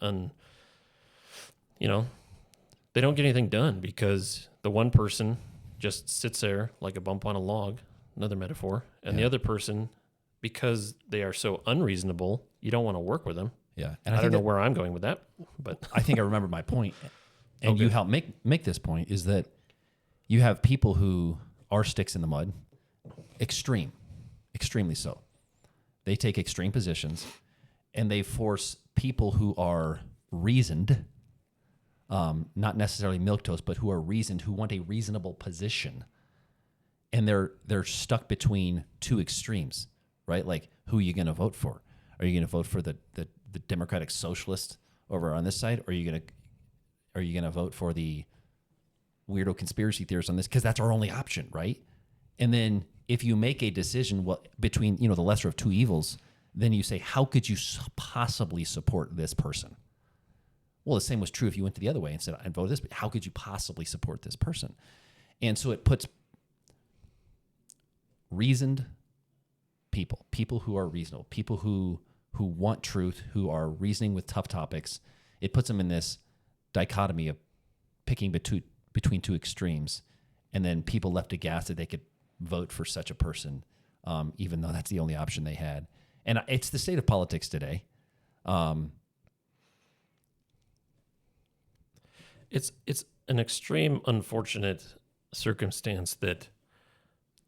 they don't get anything done, because the one person just sits there like a bump on a log, another metaphor, and the other person, because they are so unreasonable, you don't want to work with them. Yeah. And I don't know where I'm going with that, but I think I remember my point. And Okay. you helped make this point, is that you have people who are sticks in the mud, extremely so. They take extreme positions, and they force people who are reasoned, not necessarily milquetoast, but who are reasoned, who want a reasonable position, and they're stuck between two extremes, right? Like, who are you going to vote for? Are you going to vote for the Democratic Socialist over on this side, or are you going to vote for the weirdo conspiracy theorists on this? Because that's our only option, right? And then if you make a decision between the lesser of two evils, then you say, how could you possibly support this person? Well, the same was true if you went to the other way and said, I voted this, but how could you possibly support this person? And so it puts reasoned people who are reasonable, people who want truth, who are reasoning with tough topics, it puts them in this dichotomy of picking between two extremes, and then people left aghast that they could vote for such a person, even though that's the only option they had. And it's the state of politics today. It's an extreme unfortunate circumstance that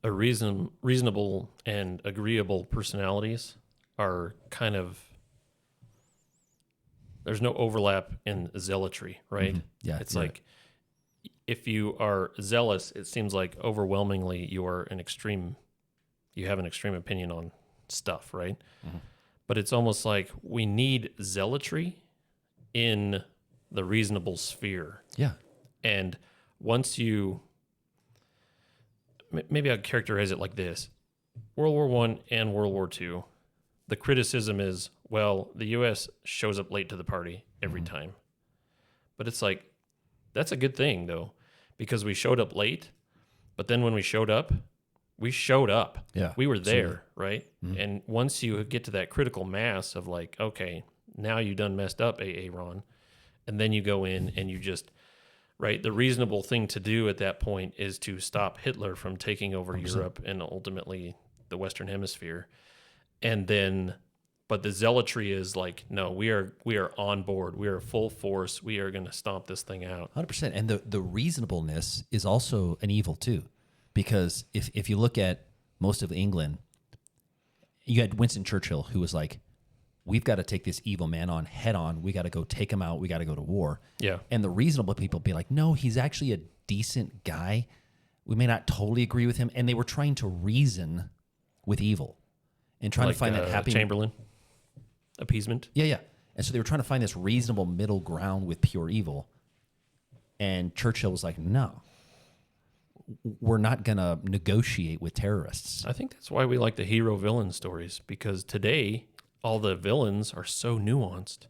a reasonable and agreeable personalities are kind of, there's no overlap in zealotry, right? Mm-hmm. Yeah, it's like if you are zealous, it seems like overwhelmingly you have an extreme opinion on stuff, right? Mm-hmm. But it's almost like we need zealotry in the reasonable sphere. Yeah. And once maybe I'd characterize it like this: World War I and World War II, the criticism is, well, the U.S. shows up late to the party every time. But it's like, that's a good thing, though, because we showed up late, but then when we showed up. Yeah. We were there, right? Mm-hmm. And once you get to that critical mass of like, okay, now you done messed up, Ron, and then you go in and you just, right, the reasonable thing to do at that point is to stop Hitler from taking over 100%. Europe and ultimately the Western Hemisphere. And then, but the zealotry is like, no, we are on board. We are full force. We are going to stomp this thing out. 100%. And the reasonableness is also an evil too, because if you look at most of England, you had Winston Churchill, who was like, we've got to take this evil man on head on. We got to go take him out. We got to go to war. Yeah. And the reasonable people be like, no, he's actually a decent guy. We may not totally agree with him. And they were trying to reason with evil and trying to find that happy Chamberlain appeasement. Yeah. And so they were trying to find this reasonable middle ground with pure evil. And Churchill was like, no, we're not going to negotiate with terrorists. I think that's why we like the hero villain stories, because today all the villains are so nuanced.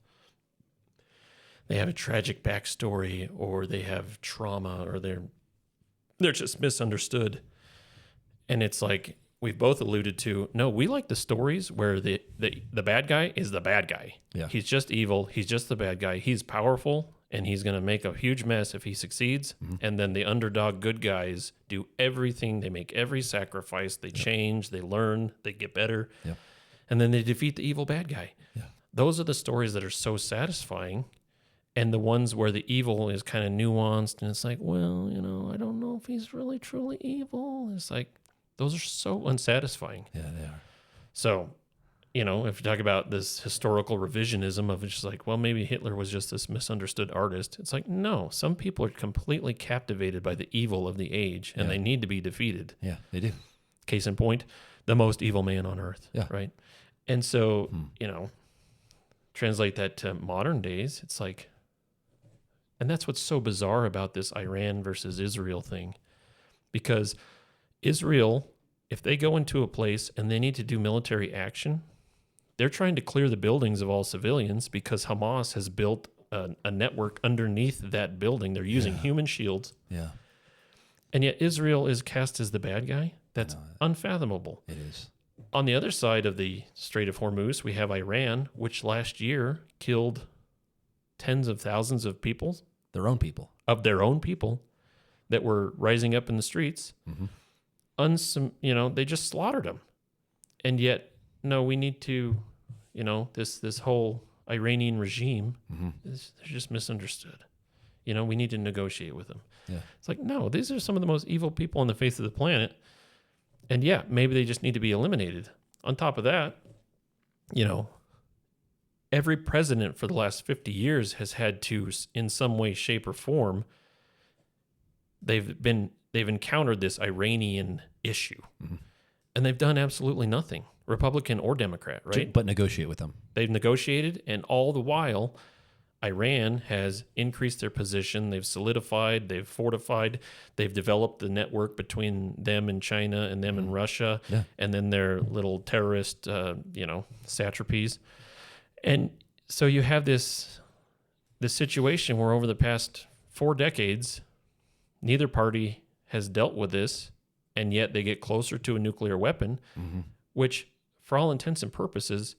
They have a tragic backstory, or they have trauma, or they're just misunderstood. And it's like we've both alluded to, no, we like the stories where the bad guy is the bad guy. Yeah. He's just evil. He's just the bad guy. He's powerful, and he's going to make a huge mess if he succeeds. Mm-hmm. And then the underdog good guys do everything. They make every sacrifice. They change. They learn. They get better. Yep. And then they defeat the evil bad guy. Yeah. Those are the stories that are so satisfying. And the ones where the evil is kind of nuanced, and it's like, well, I don't know if he's really truly evil. It's like, those are so unsatisfying. Yeah, they are. So, if you talk about this historical revisionism of it's just like, well, maybe Hitler was just this misunderstood artist. It's like, no, some people are completely captivated by the evil of the age, and they need to be defeated. Yeah, they do. Case in point, the most evil man on earth. Yeah. Right. And so, translate that to modern days, it's like, and that's what's so bizarre about this Iran versus Israel thing, because Israel, if they go into a place and they need to do military action, they're trying to clear the buildings of all civilians because Hamas has built a network underneath that building. They're using human shields. Yeah. And yet Israel is cast as the bad guy. That's unfathomable. It is. On the other side of the Strait of Hormuz, we have Iran, which last year killed tens of thousands of people. Their own people. Of their own people that were rising up in the streets. Mm-hmm. They just slaughtered them. And yet, no, we need to, this whole Iranian regime, they're just misunderstood. We need to negotiate with them. Yeah. It's like, no, these are some of the most evil people on the face of the planet. And yeah, maybe they just need to be eliminated. On top of that, every president for the last 50 years has had to, in some way, shape, or form, they've encountered this Iranian issue, and they've done absolutely nothing. Republican or Democrat, right? But negotiate with them. They've negotiated, and all the while, Iran has increased their position. They've solidified, they've fortified, they've developed the network between them and China and them and Russia, and then their little terrorist, satrapies. And so you have this situation where over the past 4 decades, neither party has dealt with this, and yet they get closer to a nuclear weapon, which, for all intents and purposes,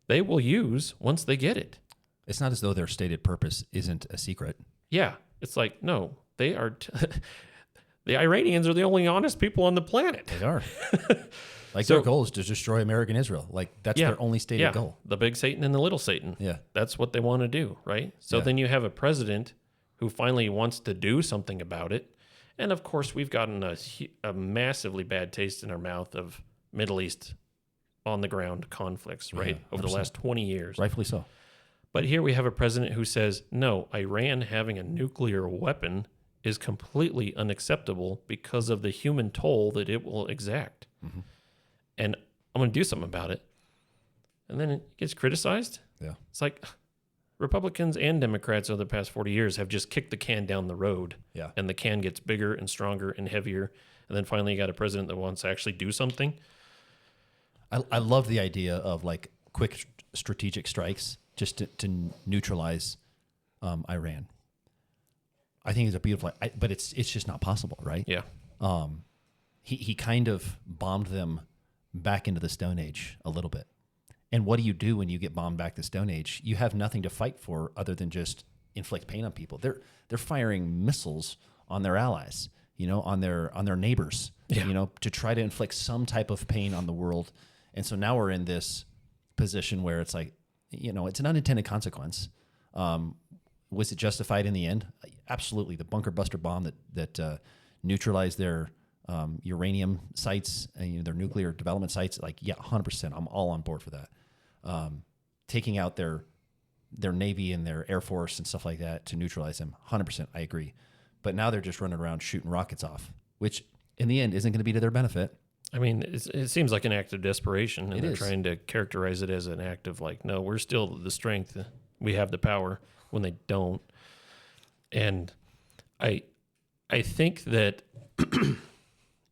they will use once they get it. It's not as though their stated purpose isn't a secret. Yeah. It's like, no, they are. The Iranians are the only honest people on the planet. They are. Their goal is to destroy American Israel. That's their only stated goal. The big Satan and the little Satan. Yeah. That's what they want to do, right? So then you have a president who finally wants to do something about it. And of course, we've gotten a massively bad taste in our mouth of Middle East on the ground conflicts, right? Over the last 20 years. Rightfully so. But here we have a president who says, no, Iran having a nuclear weapon is completely unacceptable because of the human toll that it will exact. And I'm going to do something about it. And then it gets criticized. Yeah. It's like Republicans and Democrats over the past 40 years have just kicked the can down the road. Yeah. And the can gets bigger and stronger and heavier. And then finally you got a president that wants to actually do something. I love the idea of quick strategic strikes just to neutralize Iran. I think it's a beautiful, but it's just not possible, right? Yeah. He kind of bombed them back into the Stone Age a little bit. And what do you do when you get bombed back to Stone Age? You have nothing to fight for other than just inflict pain on people. They're firing missiles on their allies, on their neighbors, to try to inflict some type of pain on the world. And so now we're in this position where it's like, it's an unintended consequence. Was it justified in the end? Absolutely. The bunker buster bomb that neutralized their uranium sites and their nuclear development sites, 100%. I'm all on board for that. Taking out their Navy and their Air Force and stuff like that to neutralize them, 100%. I agree. But now they're just running around shooting rockets off, which in the end isn't going to be to their benefit. I mean, it seems like an act of desperation, and they're trying to characterize it as an act of no, we're still the strength, we have the power, when they don't. And I think that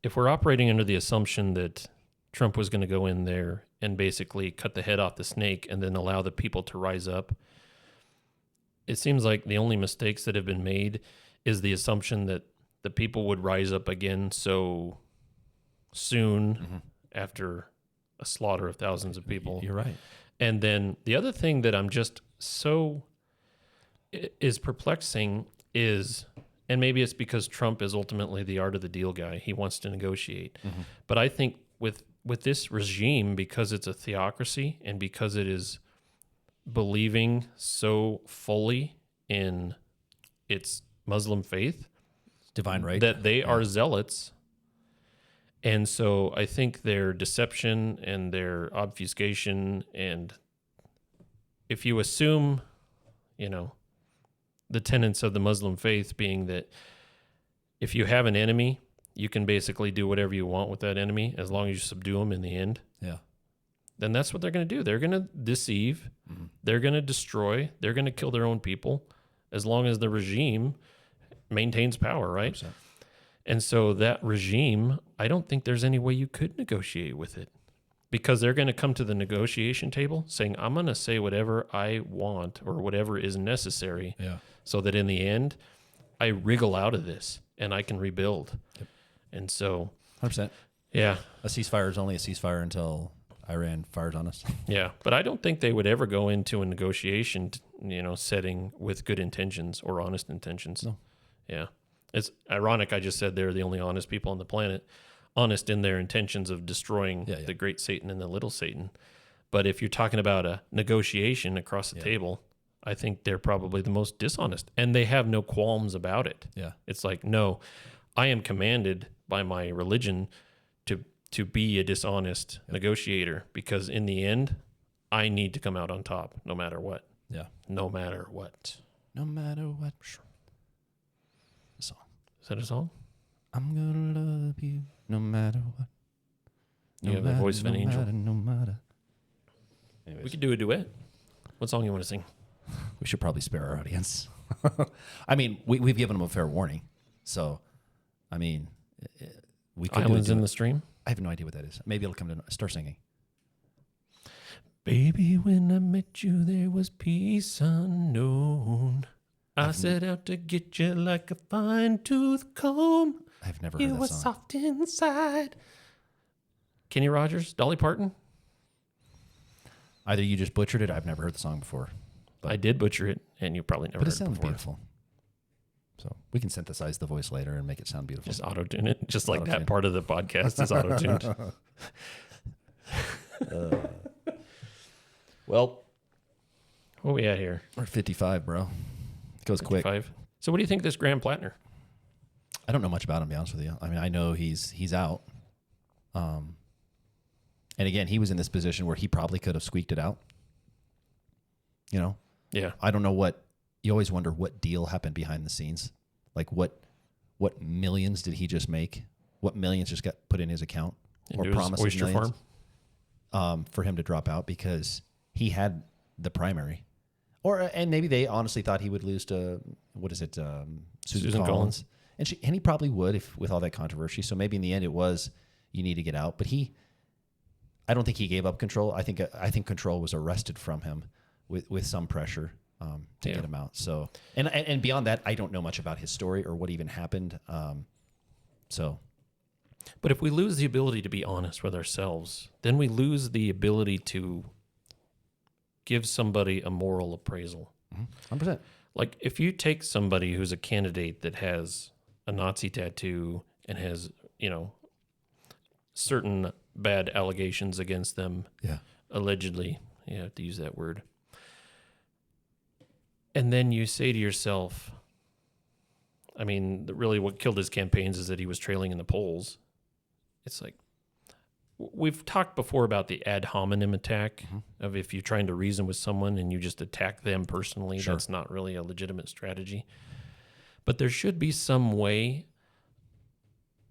if we're operating under the assumption that Trump was going to go in there and basically cut the head off the snake and then allow the people to rise up, it seems like the only mistakes that have been made is the assumption that the people would rise up again so soon after a slaughter of thousands of people. You're right. And then the other thing that I'm just is perplexing is, and maybe it's because Trump is ultimately the art of the deal guy. He wants to negotiate. But I think with this regime, because it's a theocracy and because it is believing so fully in its Muslim faith, divine right, that they are zealots. And so I think their deception and their obfuscation, and if you assume, the tenets of the Muslim faith being that if you have an enemy, you can basically do whatever you want with that enemy as long as you subdue them in the end. Yeah. Then that's what they're going to do. They're going to deceive. They're going to destroy. They're going to kill their own people as long as the regime maintains power, right? 100%. And so that regime, I don't think there's any way you could negotiate with it, because they're going to come to the negotiation table saying, I'm going to say whatever I want or whatever is necessary so that in the end, I wriggle out of this and I can rebuild. Yep. And so 100%. Yeah. A ceasefire is only a ceasefire until Iran fires on us. Yeah. But I don't think they would ever go into a negotiation, setting with good intentions or honest intentions. No. Yeah. It's ironic. I just said they're the only honest people on the planet, honest in their intentions of destroying the great Satan and the little Satan. But if you're talking about a negotiation across the table, I think they're probably the most dishonest, and they have no qualms about it. Yeah. It's like, no, I am commanded by my religion to be a dishonest negotiator, because in the end, I need to come out on top no matter what. Yeah. No matter what. No matter what. Sure. A song. Is that a song? I'm gonna love you no matter what. You have the voice of an angel. No matter. We could do a duet. What song you want to sing? We should probably spare our audience. I mean, we've given them a fair warning. So, I mean, we could Islands do in it. the Stream? I have no idea what that is. Maybe it'll come to start singing. Baby, when I met you, there was peace unknown. I set out to get you like a fine-tooth comb. I've never You heard were that song. soft inside. Kenny Rogers, Dolly Parton. Either you just butchered it. I've never heard the song before. I did butcher it, and you probably never But heard it sounds it before. beautiful. So we can synthesize the voice later and make it sound beautiful. Just auto-tune it. Just like Auto-tune. that part of the podcast is auto-tuned. Well, what we at here? We're at 55, bro. It goes quick. 55. So what do you think of this Graham Plattner? I don't know much about him, to be honest with you. I mean, I know he's out. And again, he was in this position where he probably could have squeaked it out. You know? Yeah. I don't know what, you always wonder what deal happened behind the scenes. Like what millions did he just make? What millions just got put in his account? Into Or his promised oyster millions? farm? For him to drop out because he had the primary. And maybe they honestly thought he would lose to, Susan Collins. And he probably would if with all that controversy. So maybe in the end it was, you need to get out. But I don't think he gave up control. I think control was arrested from him with some pressure to get him out. So and beyond that, I don't know much about his story or what even happened. But if we lose the ability to be honest with ourselves, then we lose the ability to give somebody a moral appraisal. 100%. Like if you take somebody who's a candidate that has a Nazi tattoo and has, certain bad allegations against them, allegedly, you have to use that word. And then you say to yourself, I mean, really what killed his campaigns is that he was trailing in the polls. It's like, we've talked before about the ad hominem attack of if you're trying to reason with someone and you just attack them personally, that's not really a legitimate strategy. But there should be some way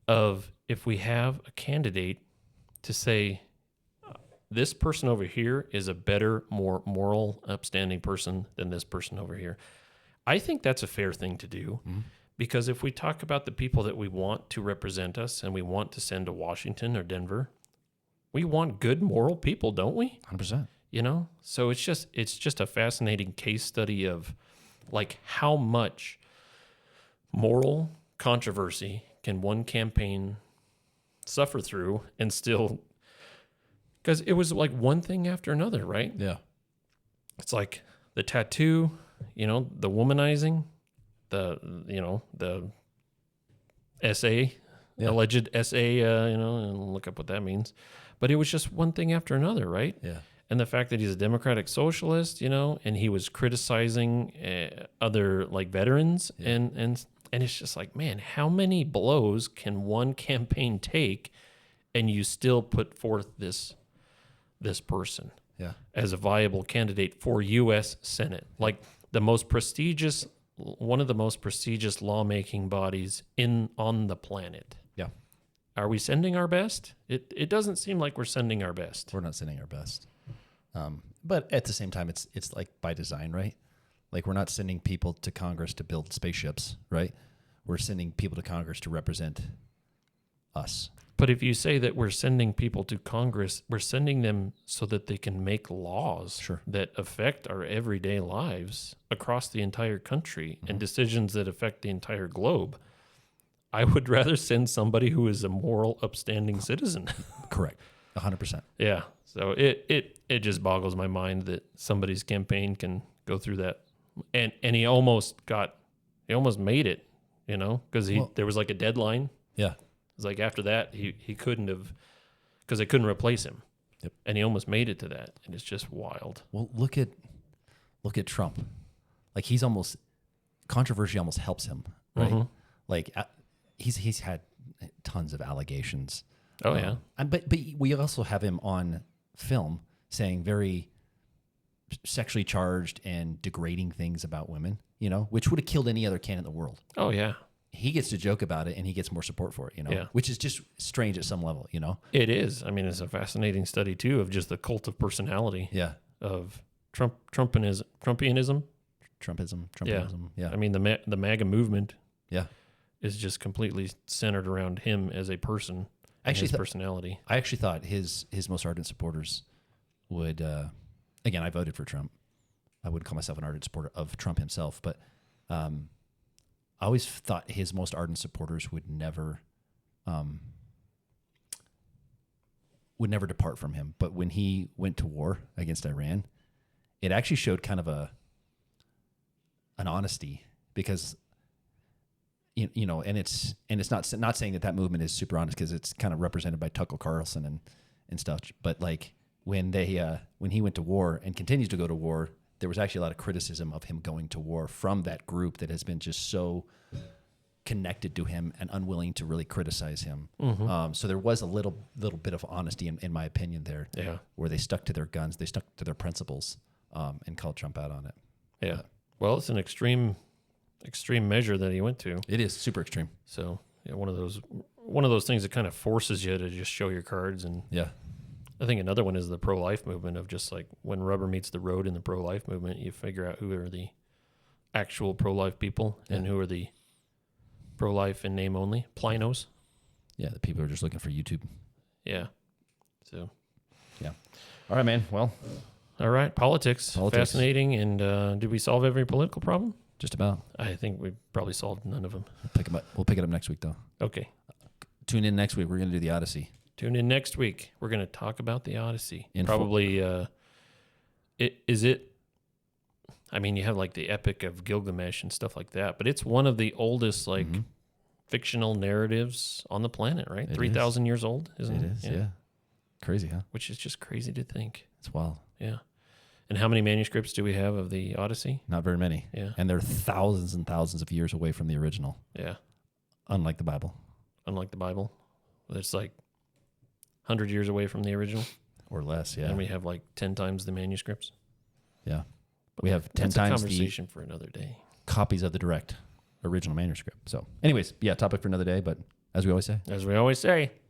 of, if we have a candidate, to say, this person over here is a better, more moral, upstanding person than this person over here. I think that's a fair thing to do. Because if we talk about the people that we want to represent us and we want to send to Washington or Denver, we want good moral people, don't we? 100%. So it's just a fascinating case study of like how much moral controversy can one campaign suffer through and still, because it was like one thing after another, right? Yeah. It's like the tattoo, the womanizing, the essay, alleged essay, and look up what that means. But it was just one thing after another, right? Yeah. And the fact that he's a democratic socialist, and he was criticizing other like veterans, and it's just like, man, how many blows can one campaign take, and you still put forth this person as a viable candidate for U.S. Senate, like one of the most prestigious lawmaking bodies on the planet. Yeah. Are we sending our best? It doesn't seem like we're sending our best. We're not sending our best. But at the same time, it's like by design, right? Like we're not sending people to Congress to build spaceships, right? We're sending people to Congress to represent us. But if you say that we're sending people to Congress, we're sending them so that they can make laws that affect our everyday lives across the entire country and decisions that affect the entire globe. I would rather send somebody who is a moral, upstanding citizen. Correct. 100%. Yeah. So it just boggles my mind that somebody's campaign can go through that. And he almost made it, because there was like a deadline. Yeah. It's like after that, he couldn't have, because they couldn't replace him. Yep. And he almost made it to that. And it's just wild. Well, look at Trump. Like controversy almost helps him, right? Like he's had tons of allegations. Oh yeah. But we also have him on film saying very sexually charged and degrading things about women, which would have killed any other candidate in the world. Oh yeah. he gets to joke about it and he gets more support for it, Yeah. which is just strange at some level, It is. I mean, it's a fascinating study too of just the cult of personality Yeah. of Trumpianism. Trumpism. Yeah. I mean, the MAGA movement Yeah. is just completely centered around him as a person, and his personality. I actually thought his most ardent supporters would, again, I voted for Trump. I wouldn't call myself an ardent supporter of Trump himself, but I always thought his most ardent supporters would never depart from him. But when he went to war against Iran, it actually showed kind of an honesty, because and it's not saying that movement is super honest, because it's kind of represented by Tucker Carlson and stuff. But like when he went to war and continues to go to war, there was actually a lot of criticism of him going to war from that group that has been just so connected to him and unwilling to really criticize him. Mm-hmm. So there was a little bit of honesty, in my opinion, there, where they stuck to their guns, they stuck to their principles, and called Trump out on it. Yeah. Well, it's an extreme measure that he went to. It is super extreme. So yeah, one of those things that kind of forces you to just show your cards. And yeah, I think another one is the pro-life movement, of just like when rubber meets the road in the pro-life movement, you figure out who are the actual pro-life people and who are the pro-life in name only, plinos. Yeah, the people who are just looking for YouTube. Yeah. So. Yeah. All right, man. Well. All right. Politics. Fascinating. And did we solve every political problem? Just about. I think we probably solved none of them. We'll pick it up next week, though. Okay. Tune in next week. We're going to do the Odyssey. Tune in next week. We're going to talk about the Odyssey. I mean, you have like the Epic of Gilgamesh and stuff like that, but it's one of the oldest fictional narratives on the planet, right? 3,000 years old, isn't it? It is, yeah. Crazy, huh? Which is just crazy to think. It's wild. Yeah. And how many manuscripts do we have of the Odyssey? Not very many. Yeah. And they're thousands and thousands of years away from the original. Yeah. Unlike the Bible. It's like 100 years away from the original. Or less, yeah. And we have like 10 times the manuscripts. Yeah. We have 10 That's times a conversation for another day. Copies of the direct original manuscript. So anyways, yeah, topic for another day, but as we always say.